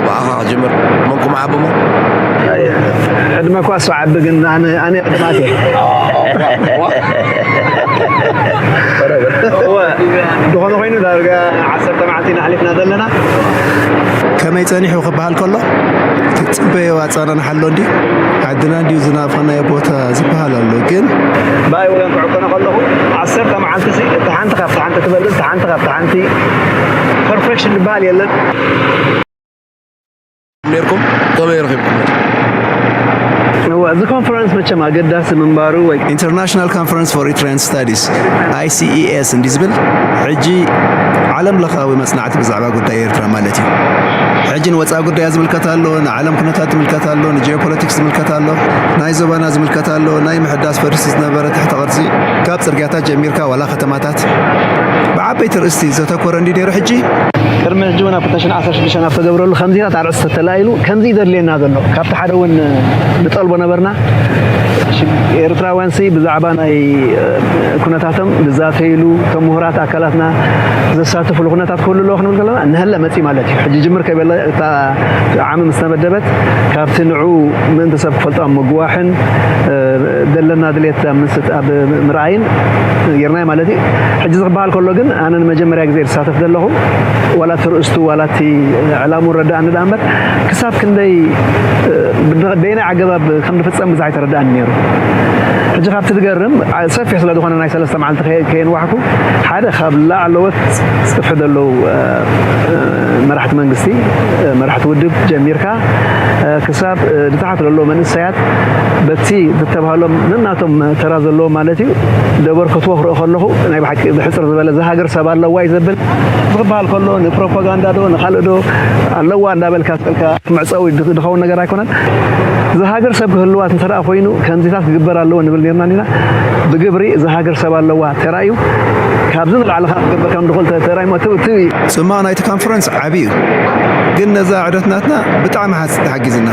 S11: بقى جمر منكم عبمو
S9: عندما كواسو عبقن أنا قدماتي دخلنا وين دارجة عصر تبعتنا حلفنا دلنا كما يتنيح وخبها الكله تبي واتسانا حلون دي عندنا دي زنافنا يبوتا زبها للوجين باي ولا نقعدنا كله عصر تبعتي سي تحنت خف تحنت تبدل تحنت خف تحنتي perfection بالي يلا
S11: نيركم كما يرغبكم
S9: هو እዚ ኮንፈረንስ መቸም ኣገዳሲ ምንባሩ ወይ
S12: ኢንተርናሽናል ኮንፈረንስ ፎር ኢትራን ስታዲስ ICES እንዲዝብል ሕጂ ዓለም ለኻዊ መጽናዕቲ ብዛዕባ ጉዳይ ኤርትራ ማለት እዩ ሕጂ ንወፃኢ ጉዳይ ዝምልከት ኣሎ ንዓለም ኩነታት ዝምልከት ኣሎ ንጂኦፖለቲክስ ዝምልከት ኣሎ ናይ ዞባና ዝምልከት ኣሎ ናይ ምሕዳስ ፈርሲ ዝነበረ ትሕቲ ቅርፂ ካብ ፅርግያታት ጀሚርካ ዋላ ከተማታት ብዓበይቲ ርእስቲ ዘተኮረ እንዲ ነይሩ ሕጂ
S9: ቅድሚ ሕጂ እውን ኣብ 2016 ኣብ ተገብረሉ ከምዚታት ኣርእስቲ ተላኢሉ ከምዚ ይደልየና ዘሎ ካብቲ ሓደ እውን ንጠልቦ ነበርና ኤርትራውያን ብዛዕባ ናይ ኩነታቶም ዝዛተይሉ እቶም ምሁራት ኣካላትና ዘሳተፍሉ ኩነታት ክህሉ ኣለዎ ክንብል ከለና ንህለ መፂ ማለት እዩ ሕጂ ጅምር ከይበለ እታ ዓመ ምስ ተመደበት ካብቲ ንዑ ምእንቲ ሰብ ክፈልጦ ኣብ ምግዋሕን ደለና ድሌት ኣብ ምርኣይን ጌርናይ ማለት እዩ ሕጂ ዝኽበሃል ከሎ ግን ኣነ ንመጀመርያ ግዜ ዝሳተፍ ዘለኹ ዋላ እቲ ርእስቱ ዋላ እቲ ዕላሙ ረዳእኒ ዳ እምበር ክሳብ ክንደይ በይናይ ኣገባብ ከም ንፍፀም ብዙሕ ኣይተረዳእኒ ነይሩ ሕጂ ካብቲ ዝገርም ሰፊሕ ስለ ዝኾነ ናይ 3 መዓልቲ ከየንዋሕኩ ሓደ ካብ ላዕለዎት ዝፅፍሑ ዘለው መራሕቲ መንግስቲ መራሕቲ ውድብ ጀሚርካ ክሳብ ድታሕት ዘሎ መንእሰያት በቲ ዝተባሃሎም ንናቶም ተራ ዘለዎ ማለት እዩ ደበርከትዎ ክሪኦ ከለኹ ናይ ብሓቂ ብሕፅር ዝበለ ዝሃገር ሰብ ኣለዋ እዩ ዘብል ዝኽበሃል ከሎ ንፕሮፓጋንዳ ዶ ንካልእ ዶ ኣለዋ እንዳበልካ ስልካ መዕፀዊ ድኸውን ነገር ኣይኮነን ዝሃገር ሰብ ክህልዋት እንተደኣ ኮይኑ ከምዚታት ክግበር ኣለዎ ንብል ነርና ኒና ብግብሪ ዝሃገር ሰብ ኣለዋ ተራእዩ ካብዚ ንላዕሊ ክግበር ከም ድኽእል ተራእዩ
S12: ፅማቕ ናይቲ ኮንፈረንስ ዓብዪ እዩ ግን ነዛ ዕደትናትና ብጣዕሚ ተሓጊዝና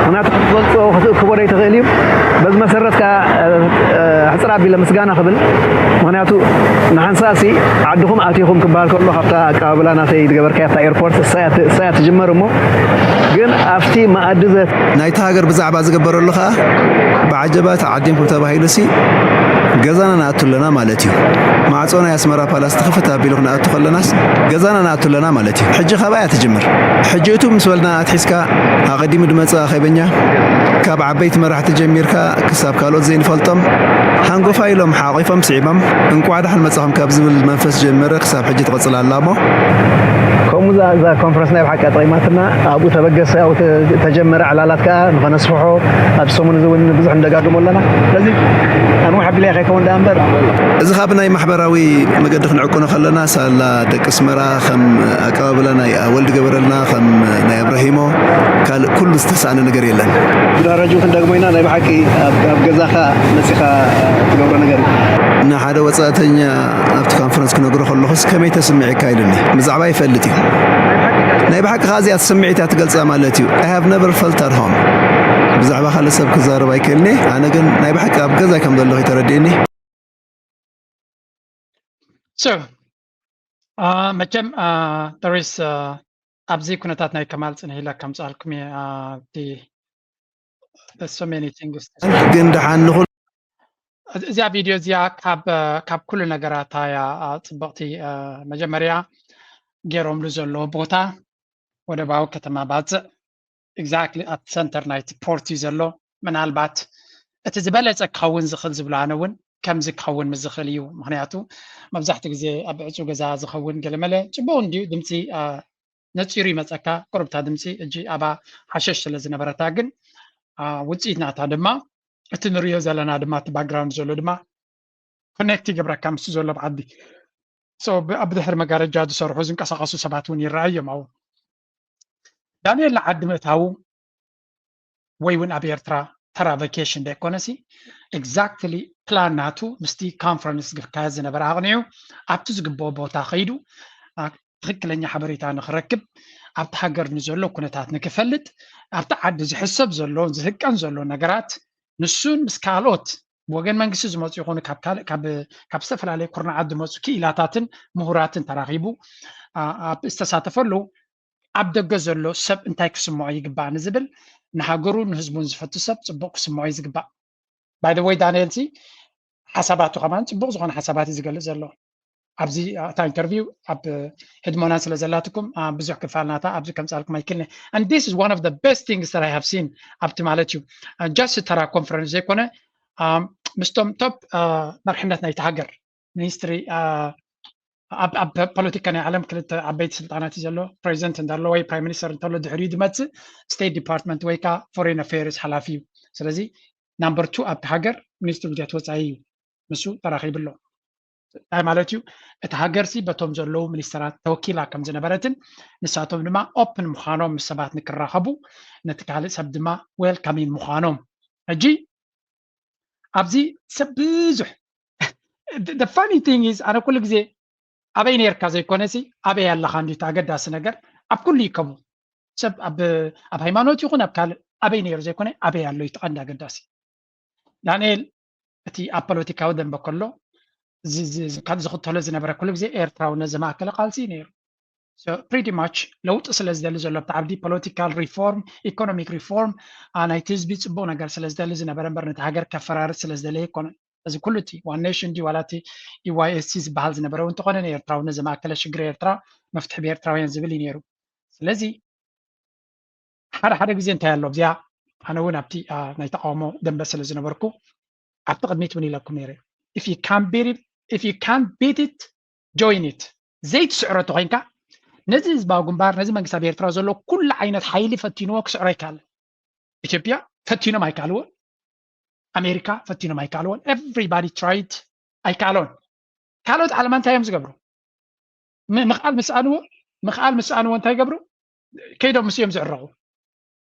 S9: ምክንያቱ ክትገልፆ ክትእክቦ ዶ ይትኽእል እዩ በዚ መሰረት ከዓ ሕፅር ኣቢለ ምስጋና ክብል ምክንያቱ ንሓንሳሲ ዓድኹም ኣትይኹም ክበሃል ከሎ ካብታ ኣቀባብላ ናተይ ዝገበርካ ኣብታ ኤርፖርት እሳያ ትጅመር እሞ ግን ኣብቲ መኣዲ
S12: ናይቲ ሃገር ብዛዕባ ዝገበረሉ ከዓ ብዓጀባት ዓዲምኩም ተባሂሉ ገዛና ንኣቱ ኣለና ማለት እዩ ማዕፆ ናይ ኣስመራ ፓላስ ትኽፈት ኣቢሉ ክንኣቱ ከለናስ ገዛና ንኣቱ ኣለና ማለት እዩ ሕጂ ኸባያ ትጅምር ሕጂ እቱ ምስ በልና ኣትሒዝካ ኣቐዲሙ ድመፅእ ኣኸይበኛ ካብ ዓበይቲ መራሕቲ ጀሚርካ ክሳብ ካልኦት ዘይንፈልጦም ሃንጎፋ ኢሎም ሓቒፎም ስዒቦም እንኳዕ ዳሕን መፅኹም ካብ ዝብል መንፈስ ጀመረ ክሳብ ሕጂ ትቕፅል ኣላ እሞ
S9: ከምኡ እዛ ኮንፈረንስ ናይ ብሓቂ ጠቂማትና ኣብኡ ተበገሰ ኣብኡ ተጀመረ ዕላላት ከዓ ንኸነስፍሖ ኣብ ሰሙን እዚ እውን ብዙሕ እንደጋግሞ ኣለና ስለዚ ኣንዋሕ ኣቢልያ ከይከውን ዳ እምበር
S12: እዚ ካብ ናይ ማሕበራዊ መገዲ ክንዕቁኖ ከለና ሳላ ደቂ ኣስመራ ከም ኣቀባብላ ናይ ወልዲ ገበረልና ከም ናይ እብራሂሞ ካልእ ኩሉ ዝተሳእነ ነገር የለን
S9: ብዳረጁ ክንደግሞ ኢና ናይ ብሓቂ ኣብ ገዛኻ መፂኻ ትገብሮ ነገር እዩ
S12: ንሓደ ወፃእተኛ ኣብቲ ኮንፈረንስ ክነግሮ ከለኹስ ከመይ ተስምዒካ ኢሉኒ ብዛዕባ ይፈልጥ እዩ ናይ ብሓቂ ኻ እዚኣ ስምዒት እያ ትገልፃ ማለት እዩ I have never felt at home ብዛዕባ ካልእ ሰብ ክዛረብ ኣይክእልኒ ኣነ ግን ናይ ብሓቂ ኣብ ገዛይ ከም ዘለኹ ተረዲእኒ
S2: So መቸም there is ኣብዚ ኩነታት ናይ ከማል ፅንሂ ኢላ ከም ፀኣልኩም there's so many things
S12: ግን ድሓን ንኹሉ
S2: እዚኣ ቪድዮ እዚኣ ካብ ኩሉ ነገራት እያ ፅብቕቲ መጀመርያ ገይሮምሉ ዘለዎ ቦታ ወደባዊ ከተማ ባፅዕ ኤግዛክትሊ ኣብ ሰንተር ናይቲ ፖርት እዩ ዘሎ ምናልባት እቲ ዝበለፀ ክኸውን ዝኽእል ዝብሎ ኣነ እውን ከምዚ ክኸውን ምዝኽእል እዩ ምክንያቱ መብዛሕትኡ ግዜ ኣብ ዕፁ ገዛ ዝኸውን ገለመለ ፅቡቅ እንድዩ ድምፂ ነፂሩ ይመፀካ ቁርብታ ድምፂ እጂ ኣባ ሓሸሽ ስለ ዝነበረታ ግን ውፅኢት ናታ ድማ እቲ ንሪኦ ዘለና ድማ እቲ ባክግራውንድ ዘሎ ድማ ኮኔክት ይገብረካ ምስ ዘሎ ብዓዲ ኣብ ድሕሪ መጋረጃ ዝሰርሑ ዝንቀሳቐሱ ሰባት እውን ይረኣዮም ኣብኡ ዳንኤል ንዓዲ ምእታው ወይ እውን ኣብ ኤርትራ ተራ ቫኬሽን ደይኮነሲ ኤግዛክትሊ ፕላን ናቱ ምስቲ ኮንፈረንስ ክካየድ ዝነበረ ኣቕኒዑ ኣብቲ ዝግብኦ ቦታ ከይዱ ትክክለኛ ሓበሬታ ንክረክብ ኣብቲ ሃገር ንዘሎ ኩነታት ንክፈልጥ ኣብቲ ዓዲ ዝሕሰብ ዘሎ ዝህቀን ዘሎ ነገራት ንሱን ምስ ካልኦት ወገን መንግስቲ ዝመፁ ይኹኑ ካብ ዝተፈላለየ ኩርናዓት ዝመፁ ክኢላታትን ምሁራትን ተራኺቡ ኣብ ዝተሳተፈሉ ኣብ ደገ ዘሎ ሰብ እንታይ ክስምዖ ይግባእ ንዝብል ንሃገሩ ንህዝቡን ዝፈቱ ሰብ ፅቡቅ ክስምዖ እዩ ዝግባእ ባይ ዘ ወይ ዳንኤል ሓሳባቱ ከማን ፅቡቅ ዝኾነ ሓሳባት እዩ ዝገልፅ ዘሎ ኣብዚ እታ ኢንተርቪው ኣብ ሕድሞና ስለ ዘላትኩም ብዙሕ ክፋልናታ ኣብዚ ከምፃልኩም ኣይክልኒ and this is one of the best things that I have seen ኣብቲ ማለት እዩ just ተራ ኮንፈረንስ ዘይኮነ ምስቶም ቶፕ መርሕነት ናይቲ ሃገር ሚኒስትሪ ኣብ ፖለቲካ ናይ ዓለም ክልተ ዓበይቲ ስልጣናት እዩ ዘሎ ፕሬዚደንት እንዳሎ ወይ ፕራይም ሚኒስተር እንተሎ ድሕሪኡ ዝመፅእ ስቴት ዲፓርትመንት ወይ ከዓ ፎሬን ኣፌርስ ሓላፊ እዩ ስለዚ نمبر 2 أبت هاجر منستر بديت وصايو مسو تراخي بالله أي مالتيو أتهاجرسي بتوم زلوا منسترات توكيلا كم زنبرتن نساتهم دما open مخانوم مسبات نكرهبو نتكالي سب دما welcoming مخانوم أجي أبزي سبزح the funny thing is أنا كل جزء أبي نيركزي كونسي أبي الله خاندي تاجر داس نجر أب كل يكمو سب أب هيمانوت يكون أبي نيرزي كونه أبي الله يتقن تاجر داسي يعني تي أبولوتيكا ودم بكله كان زخط هلا زنبرة كل جزء إيرترا ونزمة كلا قالسي نير so pretty much لو تصل زدل زلوا بتعبدي political reform economic reform أنا يتزبط بونا قال سلزدل زنبرة برنا تهاجر كفرار سلزدل يكون لازم كله تي وان نيشن دي ولاتي EYSC بحال زنبرة وانتو قلنا إيرترا ونزمة كلا شجر إيرترا مفتح بإيرترا وينزبلي نيرو لذي حدا جزء انتهى اللو بزيا أنا وين أبتي نيتقامو دم بس لزنبركو أعتقد 180 لكم نيري if you can't beat it join it زيت سعره تغينكا نزل باغمبار نزل منقسا بيرترا زلو كل عينة حيلي فتينو كسعره يكال إثيوبيا فتينو ما يكالون أمريكا فتينو ما يكالون everybody tried يكالون كالوت على ما انتهي مزقبرو مخال مسأنو انتهي قبرو كيدو مسيوم زعرغو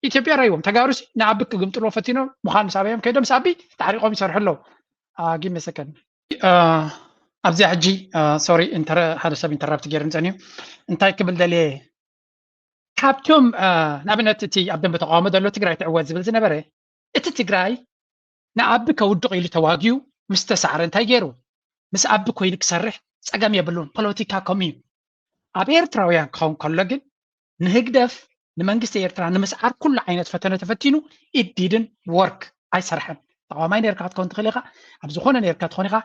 S2: إثيوبيا رايوم تقارس نعبك قمتلو فتينو مخال مسابيهم كيدو مسابي تعريقهم يسرح له give me a second أبزي حجي سوري انت هذا سبب انت رابط غير نزانيو انت قبل دلي كابتوم نابنت تي ابن بتقامد لو تግራይ تعوز زبل زنبره እቲ ትግራይ ንኣብ ከውድቕ ኢሉ ተዋጊዩ ምስተሳዕረ እንታይ ገይሩ ምስ ኣብ ኮይኑ ክሰርሕ ፀገም የብሉን ፖለቲካ ኮሚዩ ኣብ ኤርትራውያን ክኸውን ከሎ ግን ንህግደፍ ንመንግስቲ ኤርትራ ንምስዓር ኩሉ ዓይነት ፈተነ ተፈቲኑ it didn't work ኣይሰርሐን ተቃዋማይ ነርካ ክትኮን ትኽእል ኢኻ ኣብ ዝኾነ ነርካ ትኾን ኢኻ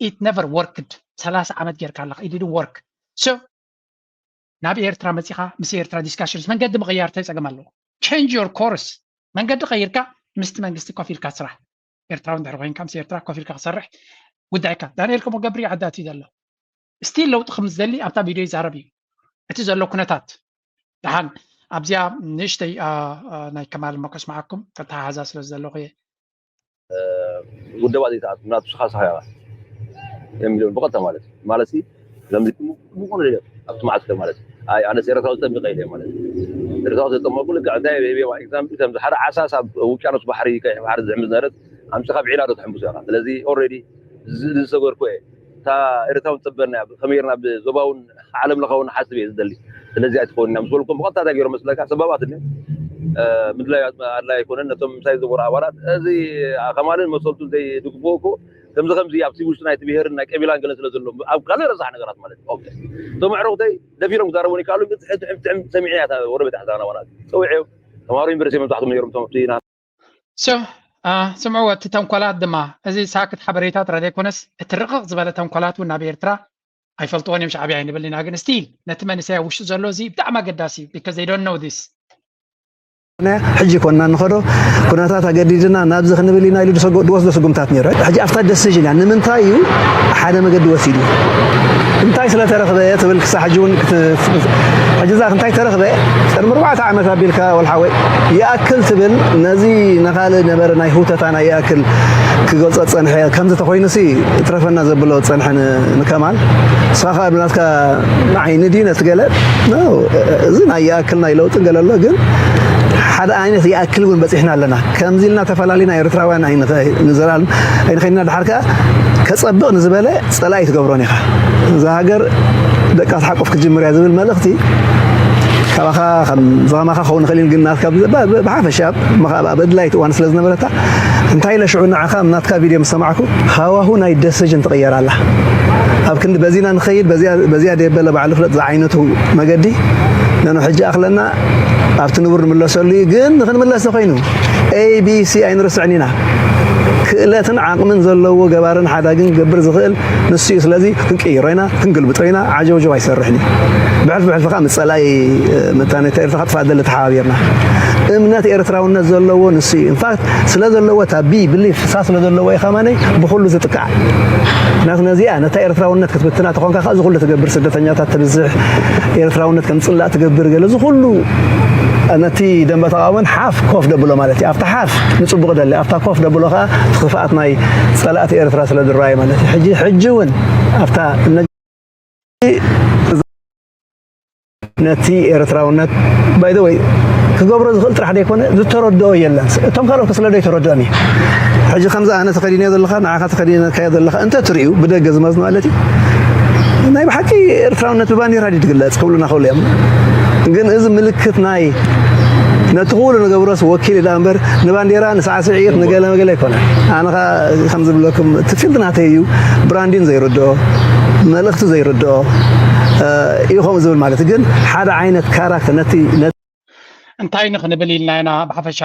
S2: it never worked 30 ዓመት ጌርካ ኣለኻ it didn't work so ናብ ኤርትራ መፂኻ ምስ ኤርትራ ዲስካሽንስ መንገዲ ምቕያር ተፀገም ኣለዎ change your course መንገዲ ቀይርካ ምስቲ መንግስቲ ኮፍ ኢልካ ስራሕ ኤርትራዊ እንድሕር ኮይንካ ምስ ኤርትራ ኮፍ ኢልካ ክሰርሕ ጉዳይካ ዳንኤል ከም ገብሪ ዓዳት እዩ ዘሎ ስቲል ለውጢ ከም ዝደሊ ኣብታ ቪድዮ ይዛረብ እዩ እቲ ዘሎ ኩነታት ድሓን ኣብዚኣ ንእሽተይ ናይ ከማል መቀስ ማዓኩም ተተሓሓዛ ስለ ዘለኹ እየ
S13: ጉዳይ ባዲታት ናቱ ስኻሳያ የሚለውን በቀጥታ ማለት ለምዚ ሙቆን ለለ አብትማዓት ማለት አይ አነ ኤርትራዊ ጠብቀ ኢለ ማለት ኤርትራዊ ተጠመቁ ለጋዕዳይ ቤባ ኤግዛምፕል ተምዝ ሓደ ዓሳስ ኣብ ውቅያኖስ ባሕሪ ባሕሪ ዝሕምዝ ነረት ኣምስኻ ብዒላ ዶ ትሕምሱ ኢኻ ስለዚ ኦልሬዲ ዝሰገርኩ እታ ኤርትራዊ ፅበርና ከመይርና ብዞባውን ዓለም ለኸውን ሓስብ እየ ዝደሊ ስለዚ ኣይትኾንና ምስ በልኩም በቀጥታ ታገይሮ መስለካ ሰባባት እኒ ምድላይ ኣድላይ ኣይኮነን ነቶም ምሳይ ዝገበሩ ኣባላት እዚ ከማልን መሰልቱ ዘይድግፍዎ ከምዚ ከምዚ ኣብቲ ውሽጢ ናይቲ ብሄርን ናይ ቀቢላን ገለ ስለ ዘሎ ኣብ ካልእ ረሳሕ ነገራት ማለት ኦኬ እቶም ኣዕሩኽተይ ደፊሮም ክዛረቡን ይከኣሉ ግን ጥዕም ሰሚዕና እያ ወረቤት ሓሳብና ዋናት ፀዊዐዮም ተምሃሮ ዩኒቨርሲቲ መብዛሕትኦም ነይሮም ቶም ኣብቲ
S2: ስምዑ እቲ ተንኮላት ድማ እዚ ሳክት ሓበሬታት ራድዮ ኮነስ እቲ ርቕቕ ዝበለ ተንኮላት እውን ናብ ኤርትራ ኣይፈልጥዎን እዮም ሻዕብያ ይንብል ኢና ግን ስቲል ነቲ መንእሰይ ውሽጢ ዘሎ እዚ ብጣዕሚ ኣገዳሲ እዩ ቢካዝ they don't know this
S12: ሕጂ ኮና ንኸዶ ኩነታት ኣገዲድና ናብዚ ክንብል ኢና ኢሉ ድወስዶ ስጉምታት ነይሩ ሕጂ ኣብታ ደሲዥን እያ ንምንታይ እዩ ሓደ መገዲ ወሲዱ እንታይ ስለተረኽበ ትብል ክሳብ ሕጂ እውን ሕጂ እዛ እንታይ ተረኽበ ቅድሚ 4 ዓመት ኣቢልካ ወልሓወይ ይኣክል ትብል ነዚ ንኻልእ ነበረ ናይ ህውተታ ናይ ይኣክል ክገልፆ ፀንሐ ከምዚ ተኮይኑሲ እትረፈና ዘብሎ ፀንሐ ንከማል ሳኻ ብናትካ ንዓይኒ ዲነት ገለ እዚ ናይ ይኣክል ናይ ለውጢ ገለ ኣሎ ግን ሓደ ዓይነት ይኣክል እውን በፂሕና ኣለና ከምዚ ኢልና ተፈላለዩና ኤርትራውያን ዓይነት ንዘላለም ኣይንኸይድና ድሓርካ ከፀብቕ ንዝበለ ፀላኢ ትገብሮን ኢኻ እዛ ሃገር ደቃ ትሓቆፍ ክጅምር እያ ዝብል መልእኽቲ ካባኻ ከምዝኸማኻ ክኸውን ንኽእል ግን ናትካ ብሓፈሻ ኣብ ኣድላይቲ እዋን ስለ ዝነበረታ እንታይ ለሽዑ ንዓኻ ናትካ ቪድዮ ምስ ሰማዕኩ ሃዋሁ ናይ ደሲዥን ትቕየር ኣላ ኣብ ክንዲ በዚና ንኸይድ በዚያ ደየበለ ባዕሉ ፍለጥ ዝዓይነቱ መገዲ ነኖ ሕጂ ኣኽለና ኣብቲ ንቡር ንምለሰሉ ግን ንክንምለስ ኮይኑ ABC ኣይንርስዕን ኢና ክእለትን ዓቕምን ዘለዎ ገባርን ሓዳግን ገብር ዝኽእል ንሱ እዩ ስለዚ ክንቀይሮ ኢና ክንግልብጦ ኢና ዓጀውጀው ኣይሰርሕን እዩ ብሕልፊ ከዓ ምፀላይ ምታነታ ኤርትራ ክትፋደለ ተሓባቢርና እምነት ኤርትራውነት ዘለዎ ንሱ እዩ ኢንፋክት ስለ ዘለዎ እታ ብሊፍ ሳ ስለ ዘለዎ እዩ ኸማነይ ብኩሉ ዝጥቃዕ ምክንያቱ ነዚኣ ነታ ኤርትራውነት ክትብትና ተኾንካ ከዓ ዝኩሉ ትገብር ስደተኛታት ትብዝሕ ኤርትራውነት ከምፅላእ ትገብር ገለ ዝኩሉ نتي دم بتقاون حاف كوف دبلو مالتي أفتح حاف نصبغ دلي أفتح كوف دبلو خا خفات ناي صلاة إرترا سلا دراي مالتي حجون أفتح نتي إرترا ونت باي ذا واي كقبر دخلت راح يكون تردو يلا تم خلوا كسلا دي تردوني حجي خمسة أنا تقديني هذا اللخا نعاك تقديني كذا اللخا أنت تريو بدأ جزء مزنا مالتي ناي بحكي إرترا ونت باني رادي تقلت كلنا خولي ግን እዚ ምልክት ናይ ነትقول نغبرس وكيل دامبر نبانديرا نسعسعير نغلا مغلا يكون انا خمس بلوكم تفيلنا تيو براندين زيردو ملخت زيردو يخوم زول مالت ግን ሓደ ዓይነት ካራክተር ነቲ
S2: እንታይ ንኽንብል ኢልና ኢና ብሓፈሻ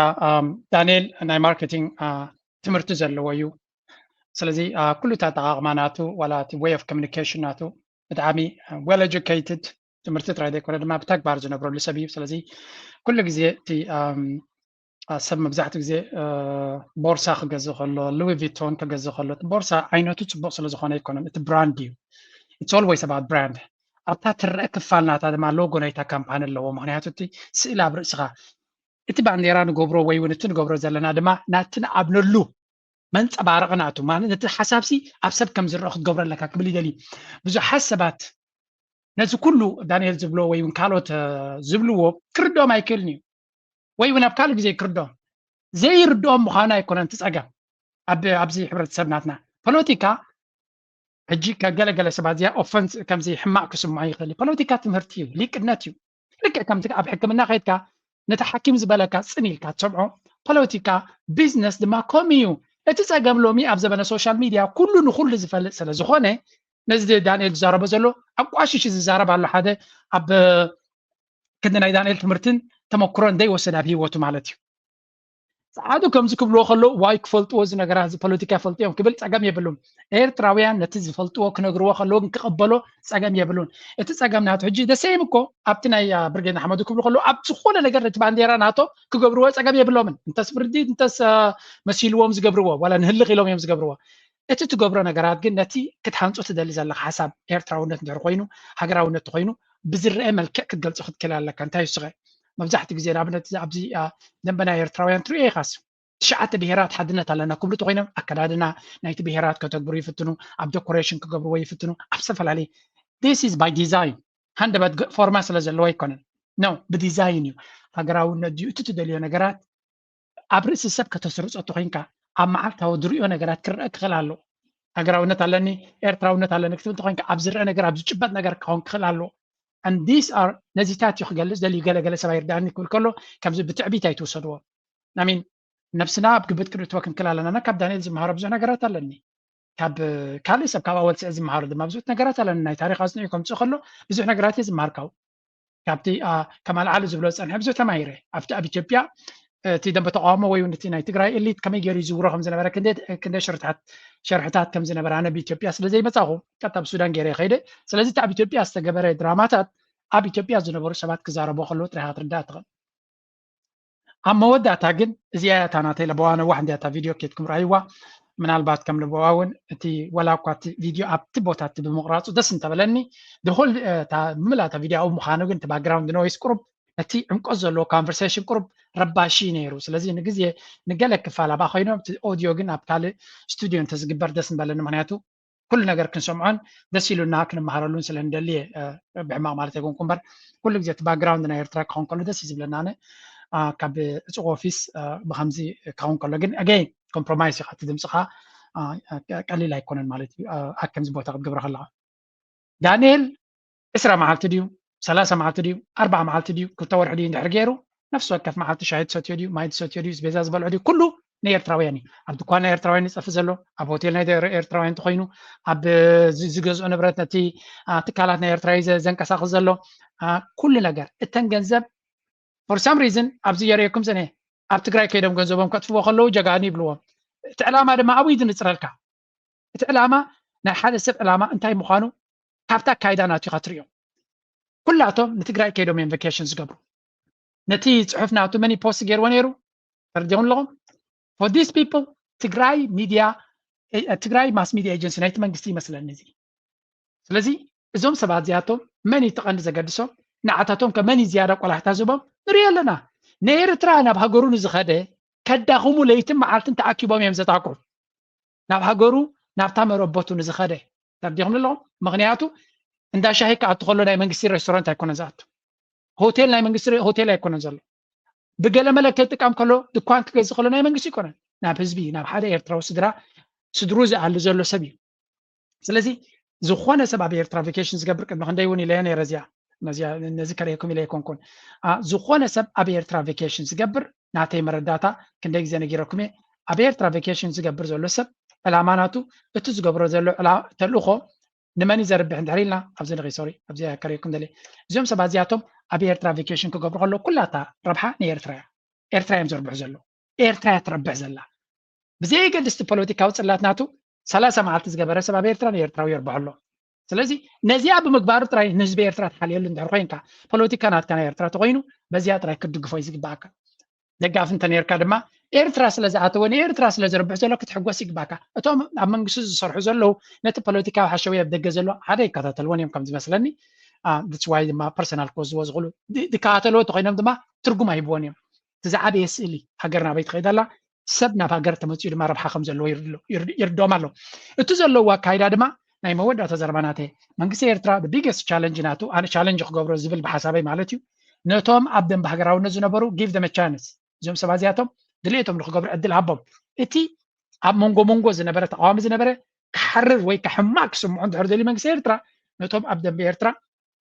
S2: ዳንኤል ናይ ማርኬቲንግ ትምህርቲ ዘለዎ እዩ ስለዚ ኩሉ ተጠቃቅማናቱ ዋላ እቲ way of communication ናቱ ብጣዕሚ well educated ትምህርቲ ጥራይ ዘይኮነ ድማ ብተግባር ዝነብረሉ ሰብ እዩ ስለዚ ኩሉ ግዜ እቲ ሰብ መብዛሕትኡ ግዜ ቦርሳ ክገዝእ ከሎ ሉዊ ቪቶን ክገዝእ ከሎ እቲ ቦርሳ ዓይነቱ ፅቡቅ ስለ ዝኾነ ኣይኮነን እቲ ብራንድ እዩ it's always about brand ኣብታ ትረአ ክፋል ናታ ድማ ሎጎ ናይታ ካምፓኒ ኣለዎ ምክንያቱ እቲ ስእሊ ኣብ ርእስኻ እቲ ባንዴራ ንገብሮ ወይ እውን እቲ ንገብሮ ዘለና ድማ ናቲ ንኣብነሉ መንፀባረቂ ናቱ ማለት እቲ ሓሳብሲ ኣብ ሰብ ከም ዝረአ ክትገብሮ ኣለካ ክብል ይደሊ ብዙሓት ሰባት ነዚ ኩሉ ዳንኤል ዝብሎ ወይ እውን ካልኦት ዝብልዎ ክርድኦም ኣይክእልን እዩ ወይ እውን ኣብ ካልእ ግዜ ክርድኦም ዘይርድኦም ምዃኑ ኣይኮነን ትፀገም ኣብዚ ሕብረተሰብ ናትና ፖለቲካ ሕጂ ከገለገለ ሰባት እዚኣ ኦፈንስ ከምዚ ሕማቅ ክስምዖ ይኽእል እዩ ፖለቲካ ትምህርቲ እዩ ሊቅነት እዩ ልክዕ ከምቲ ኣብ ሕክምና ከይድካ ነቲ ሓኪም ዝበለካ ፅን ኢልካ ትሰምዖ ፖለቲካ ቢዝነስ ድማ ከምኡ እዩ እቲ ፀገም ሎሚ ኣብ ዘበነ ሶሻል ሚድያ ኩሉ ንኩሉ ዝፈልጥ ስለ ዝኾነ ነዚ ዳንኤል ዝዛረቦ ዘሎ ኣቋሽሽ ዝዛረብ ኣሎ ሓደ ኣብ ክንዲ ናይ ዳንኤል ትምህርትን ተመክሮ እንደይወሰድ ኣብ ሂወቱ ማለት እዩ ጻዕዱ ከምዚ ክብልዎ ከሎ ዋይ ክፈልጥዎ እዚ ነገራት እዚ ፖለቲካ ፈልጥዮም ክብል ፀገም የብሉን ኤርትራውያን ነቲ ዝፈልጥዎ ክነግርዎ ከለዎ ክቕበሎ ፀገም የብሉን እቲ ፀገም ናቱ ሕጂ ደሰይም እኮ ኣብቲ ናይ ብርጌድ ኣሕመዱ ክብሉ ከሎ ኣብ ዝኾነ ነገር ነቲ ባንዴራ ናቶ ክገብርዎ ፀገም የብሎምን እንተስ ፍርዲ እንተስ መሲልዎም ዝገብርዎ ዋላ ንህልኽ ኢሎም እዮም ዝገብርዎ እቲ ትገብሮ ነገራት ግን ነቲ ክትሓንፆ ትደሊ ዘለካ ሓሳብ ኤርትራውነት እንድሕር ኮይኑ ሃገራውነት ኮይኑ ብዝርአ መልክዕ ክትገልፆ ክትክእል ኣለካ እንታይ ይስኸ መብዛሕትኡ ግዜ ንኣብነት ኣብዚ ደንበና ኤርትራውያን ትሪኦ ኢኻስ ትሽዓተ ብሄራት ሓድነት ኣለና ክብሉ ተኮይኖም ኣከዳድና ናይቲ ብሄራት ከተግብሩ ይፍትኑ ኣብ ዴኮሬሽን ክገብርዎ ይፍትኑ ኣብ ዝተፈላለየ this is by design ሃንደበት ፎርማ ስለ ዘለዎ ኣይኮነን ኖ ብዲዛይን እዩ ሃገራውነት ድዩ እቲ ትደልዮ ነገራት ኣብ ርእሲ ሰብ ከተስርፆ ተኮይንካ ኣብ መዓልታዊ ዝሪኦ ነገራት ክርአ ክኽእል ኣሎ ሃገራውነት ኣለኒ ኤርትራውነት ኣለኒ ክትብል ተኮይንካ ኣብ ዝርአ ነገር ኣብ ዝጭበጥ ነገር ክኸውን ክኽእል ኣሎ and these are ነዚታት እዩ ክገልፅ ደልዩ ገለገለ ሰብ ኣይርዳእኒ ክብል ከሎ ከምዚ ብትዕቢት ኣይትወሰድዎ ናሚን ነብስና ኣብ ግብት ክንእትዎ ክንክእል ኣለና ካብ ዳንኤል ዝመሃሮ ብዙሕ ነገራት ኣለኒ ካብ ካልእ ሰብ ካብ ኣወልፅዕ ዝመሃሮ ድማ ብዙሕ ነገራት ኣለኒ ናይ ታሪክ ኣፅኒዑ ከምፅእ ከሎ ብዙሕ ነገራት እየ ዝመሃርካው ካብቲ ከማል ዓሊ ዝብሎ ፀንሐ ብዙሕ ተማሂረ ኣብቲ ኣብ ኢትዮጵያ እቲ ደንበ ተቃውሞ ወይ እቲ ናይ ትግራይ ኤሊት ከመይ ገይሩ ይዝውሮ ከም ዝነበረ ክንደይ ሸርሕታት ከም ዝነበረ ኣነ ብኢትዮጵያ ስለዘይ መፃኹ ቀጥታ ኣብ ሱዳን ገይረ ከይደ ስለዚ እቲ ኣብ ኢትዮጵያ ዝተገበረ ድራማታት ኣብ ኢትዮጵያ ዝነበሩ ሰባት ክዛረቦ ከለዉ ጥራይ ክትርዳእ ትኽእል ኣብ መወዳእታ ግን እዚኣ እታ ናተይ ለበዋ ነዋሕ እንዲያታ ቪድዮ ኬትኩም ረኣይዋ ምናልባት ከም ልበዋ እውን እቲ ወላ እኳ እቲ ቪድዮ ኣብቲ ቦታ እቲ ብምቕራፁ ደስ እንተበለኒ ድሆል ምምላእታ ቪድዮ ኣብኡ ምዃኑ ግን እቲ ባክግራውንድ ኖይስ ቁሩብ እቲ ዕምቆት ዘለዎ ኮንቨርሴሽን ቁሩብ ረባሺ ነይሩ ስለዚ ንግዜ ንገለ ክፋል ኣብኣ ኮይኖም እቲ ኦድዮ ግን ኣብ ካልእ ስቱድዮ እንተዝግበር ደስ ንበለኒ ምክንያቱ ኩሉ ነገር ክንሰምዖን ደስ ኢሉና ክንመሃረሉን ስለ እንደልየ ብሕማቅ ማለት ኣይኮንኩ እምበር ኩሉ ግዜ እቲ ባክግራውንድ ናይ ኤርትራ ክኸውን ከሎ ደስ እዩ ዝብለና ኣነ ካብ እፁቅ ኦፊስ ብከምዚ ክኸውን ከሎ ግን ኣገይን ኮምፕሮማይስ ኢኻ እቲ ድምፅኻ ቀሊል ኣይኮነን ማለት እዩ ኣብ ከምዚ ቦታ ክትገብሮ ከለካ ዳንኤል 20 መዓልቲ ድዩ 30 መዓልቲ ድዩ 40 መዓልቲ ድዩ 2 ወርሒ ድዩ እንድሕር ገይሩ ነፍሲ ወከፍ መዓልቲ ሻሂ ሰትዮ ድዩ ማይ ሰትዮ ድዩ ስቤዛ ዝበልዖ ድዩ ኩሉ ናይ ኤርትራውያን እዩ ኣብ ድኳን ናይ ኤርትራውያን ይፀፊ ዘሎ ኣብ ሆቴል ናይ ኤርትራውያን እንተኮይኑ ኣብ ዝገዝኦ ንብረት ነቲ ትካላት ናይ ኤርትራ ዘንቀሳቅስ ዘሎ ኩሉ ነገር እተን ገንዘብ ፎር ሳም ሪዝን ኣብዚ የርየኩም ዝኒሀ ኣብ ትግራይ ከይዶም ገንዘቦም ከጥፍዎ ከለዉ ጀጋኒ ይብልዎም እቲ ዕላማ ድማ ኣብኡ ድንፅረልካ እቲ ዕላማ ናይ ሓደ ሰብ ዕላማ እንታይ ምዃኑ ካብታ ኣካይዳ ናቱ ኢኻ ትሪኦም ኩላቶም ንትግራይ ከይዶም እዮም ቫኬሽን ዝገብሩ ነቲ ፅሑፍ ናቱ መኒ ፖስት ገይርዎ ነይሩ ተረዲኦም ኣለኹም for these people ትግራይ ሚድያ ትግራይ ማስ ሚድያ ኤጀንሲ ናይቲ መንግስቲ ይመስለኒ እዚ ስለዚ እዞም ሰባት እዚኣቶም መኒ ተቐንዲ ዘገድሶም ንዓታቶም ከመኒ ዝያዳ ቆላሕታ ዝቦም ንሪኦ ኣለና نيرترا ناب هاجرو نزخده كداخمو ليتم معلتن تاكيبوم يمزتاكو ناب هاجرو ناب تامربوتو نزخده ترديهم لهم مغنياتو እንዳ ሻሂ ካትخلو ናይ መንግስቲ ሬስቶራንት ኣይኮነን ዛቱ ሆቴል ናይ መንግስቲ ሆቴል ኣይኮነን ዘሎ ብገለ መለክት ጥቃም ከሎ ድኳን ክገዝ ከሎ ናይ መንግስቲ ይኮነን ናብ ህዝቢ ናብ ሓደ ኤርትራዊ ስድሩ ዝኣሉ ዘሎ ሰብ እዩ ስለዚ ዝኾነ ሰብ ኣብ ኤርትራ ቫኬሽን ዝገብር ቅድሚ ክንደይ እውን ኢለየ ነይረ ነዚ ከሪኩም ኢለየ ኮንኮን ዝኾነ ሰብ ኣብ ኤርትራ ቫኬሽን ዝገብር ናተይ መረዳታ ክንደይ ግዜ ነጊረኩም ኣብ ኤርትራ ቫኬሽን ዝገብር ዘሎ ሰብ ዕላማናቱ እቲ ዝገብሮ ዘሎ ተልእኾ ንመን ይዘርብሕ እንድሕሪልና ኣብዚ ንኺ ሶሪ ኣብዚ ከሪኩም ደለ እዚኦም ሰባት እዚኣቶም ኣብ ኤርትራ ቫኬሽን ክገብሩ ከሎ ኩላታ ረብሓ ንኤርትራ ኤርትራ እዮም ዘርብሑ ዘሎ ኤርትራ ትረብሕ ዘላ ብዘይ ገድስቲ ፖለቲካዊ ፅላትናቱ 30 መዓልቲ ዝገበረ ሰብ ኣብ ኤርትራ ንኤርትራዊ ይርብሕ ኣሎ ስለዚ ነዚኣ ብምግባሩ ጥራይ ንህዝቢ ኤርትራ ተሓልየሉ እንድሕር ኮይንካ ፖለቲካ ናትካ ናይ ኤርትራ ተኮይኑ በዚኣ ጥራይ ክትድግፎ ዝግባእካ ደጋፍ እንተ ነርካ ድማ ኤርትራ ስለዝኣተወ ንኤርትራ ስለዝርብሕ ዘሎ ክትሕጎስ ይግባእካ እቶም ኣብ መንግስቲ ዝሰርሑ ዘለው ነቲ ፖለቲካዊ ሓሸውያ ብደገ ዘሎ ሓደ ይከታተልዎን እዮም ከም ዝመስለኒ that's why ድማ ፐርሰናል ኮዝ ዝወዝغሉ ድካተልዎ ተኮይኖም ድማ ትርጉም ኣይብዎን እዮም ትዛዓበየ ስእሊ ሃገርና በይ ትኸይዳላ ሰብ ናብ ሃገር ተመፅኡ ድማ ረብሓ ከም ዘለዎ ይርድኦም ኣሎ እቲ ዘለዎ ኣካይዳ ድማ ናይ መወዳእታ ዘረባናተ መንግስቲ ኤርትራ the biggest challenge ናቱ ኣነ ቻሌንጅ ክገብሮ ዝብል ብሓሳበይ ማለት እዩ ነቶም ኣብ ደንብ ሃገራውነት ዝነበሩ give them a chance እዞም ሰባት እዚኣቶም ድሌቶም ንክገብሩ ዕድል ሃቦም እቲ ኣብ መንጎ ዝነበረ ተቃዋሚ ዝነበረ ክሓርር ወይ ክሕማቅ ክስምዑ እንድሕር ደልዩ መንግስቲ ኤርትራ ነቶም ኣብ ደንቢ ኤርትራ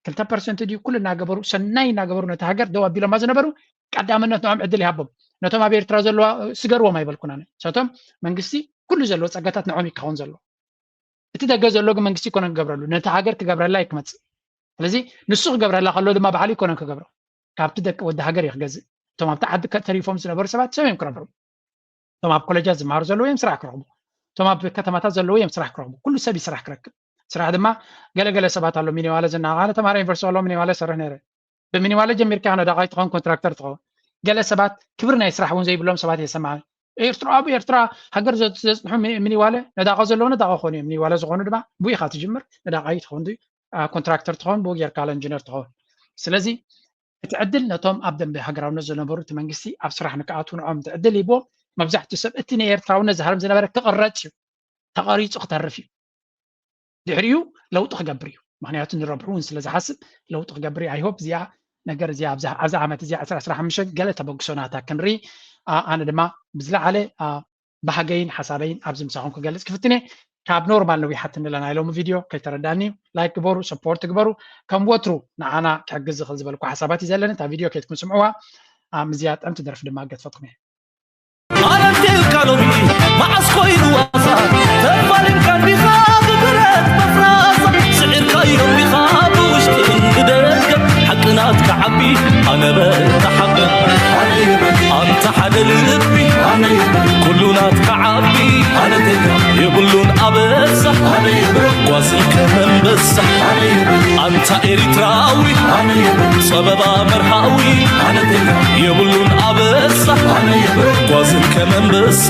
S2: 2% ድዩ ኩሉ እናገበሩ ሰናይ እናገበሩ ነቲ ሃገር ደው ኣቢሎማ ዝነበሩ ቀዳምነት ንዖም ዕድል ይሃቦም ነቶም ኣብ ኤርትራ ዘለዎ ስገርዎም ኣይበልኩና ሰቶም መንግስቲ ኩሉ ዘለዎ ፀጋታት ንዖም ይካውን ዘሎ እቲ ደገ ዘሎ ግን መንግስቲ ይኮነ ክገብረሉ ነቲ ሃገር ክገብረላ ይክመፅእ ስለዚ ንሱ ክገብረላ ከሎ ድማ ባዕሉ ይኮነ ክገብሮ ካብቲ ደቂ ወዲ ሃገር ይክገዝእ እቶም ኣብቲ ዓዲ ተሪፎም ዝነበሩ ሰባት ሰብ እዮም ክረብሑ እቶም ኣብ ኮሌጃት ዝመሃሩ ዘለዉ እዮም ስራሕ ክረኽቡ እቶም ኣብ ከተማታት ዘለዉ እዮም ስራሕ ክረኽቡ ኩሉ ሰብ ስራሕ ክረክብ ስራሕ ድማ ገለገለ ሰባት ኣሎ ሚኒዋለ ዝናቃለ ተማሃሮ ዩኒቨርሲቲ ኣሎ ሚኒዋለ ሰርሕ ነይረ ብሚኒዋለ ጀሚርካ ነዳቃይ ትኾን ኮንትራክተር ትኾን ገለ ሰባት ክብሪ ናይ ስራሕ እውን ዘይብሎም ሰባት የሰማዕ ኤርትራ ሃገር ዘፅንሑ ሚኒዋለ ነዳቃ ዘለዉ ነዳቃ ኮኑ እዮም ሚኒዋለ ዝኾኑ ድማ ብኢኻ ትጅምር ነዳቃይ ትኾን ኮንትራክተር ትኾን ብኡ ጌርካ ኢንጂነር ትኾን ስለዚ እቲ ዕድል ነቶም ኣብ ደንቢ ሃገራውነት ዝነበሩ እቲ መንግስቲ ኣብ ስራሕ ንክኣትው ንዖም ትዕድል ይቦ መብዛሕትኡ ሰብ እቲ ናይ ኤርትራውነት ዝሃርም ዝነበረ ክቕረፅ እዩ ተቐሪፁ ክተርፍ እዩ ድሕሪኡ ለውጢ ክገብር እዩ ምክንያቱ ንረብሑ እውን ስለዝሓስብ ለውጢ ክገብር እዩ ኣይሆፕ እዚኣ ነገር እዚኣ ኣብዛ ዓመት እዚኣ 15 ገለ ተበግሶናታ ክንርኢ ኣነ ድማ ብዝለዓለ ባህገይን ሓሳበይን ኣብዚ ምሳኹም ክገልፅ ክፍትነ ካብ ኖርማል ነዊሓት እንለና ኢሎም ቪድዮ ከይተረዳኒ ላይክ ግበሩ ሰፖርት ግበሩ ከም ወትሩ ንዓና ክሕግዝ ዝኽእል ዝበልኩ ሓሳባት እዩ ዘለኒ እታ ቪድዮ ከይትኩም ስምዕዋ ምዝያ ጠንቲ ደርፊ ድማ ገትፈትኩም እየ
S14: ኣረንቴልካ ሎሚ መዓስ ኮይኑ ዋሳ ተፋልምካ ዲኻ ብብረት መፍራሳ ስዒርካ እዮም ዲኻ ብውሽጢ ብደገ ሓቅናትካ ዓቢ ኣነ በታ ሓቂ ኣንተ ሓደ ልቢ ኩሉናትካ ዓቢ የብሉን ኣበሳ ጓስን ከመንበሳ ኣንታ ኤሪትራዊ ፀበባ መርሃዊ የብሉን ኣበሳ ጓስን ከመንበሳ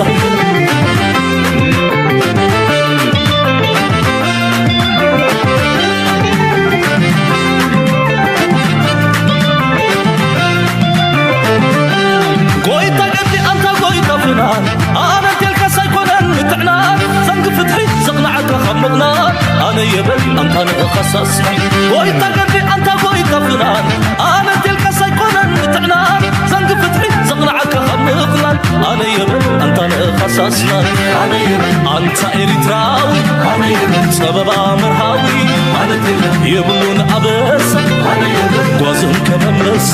S14: ጎይታ ገዲ ኣንታ ጎይታ ፍናን ኣነ ተልካ ሳይኮነን ምትዕናን ዘንግ ፍትሒ ዘቕናዓካ ካብ ምቕናን ኣነ የበል ኣንታ ንእኸሳስና ጎይታ ገዲ ኣንታ ጎይታ ፍናን ኣነ ተልካ ሳይኮነን ምትዕናን ዘንግ ፍትሒ ዘቕናዓካ ካብ ምቕናን ኣነ የበል ኣንታ ንእኸሳስና ኣንታ ኤሪትራዊ ፀበባ መርሃዊ የብሉን ኣበሳ ጓዝም ከመንበሳ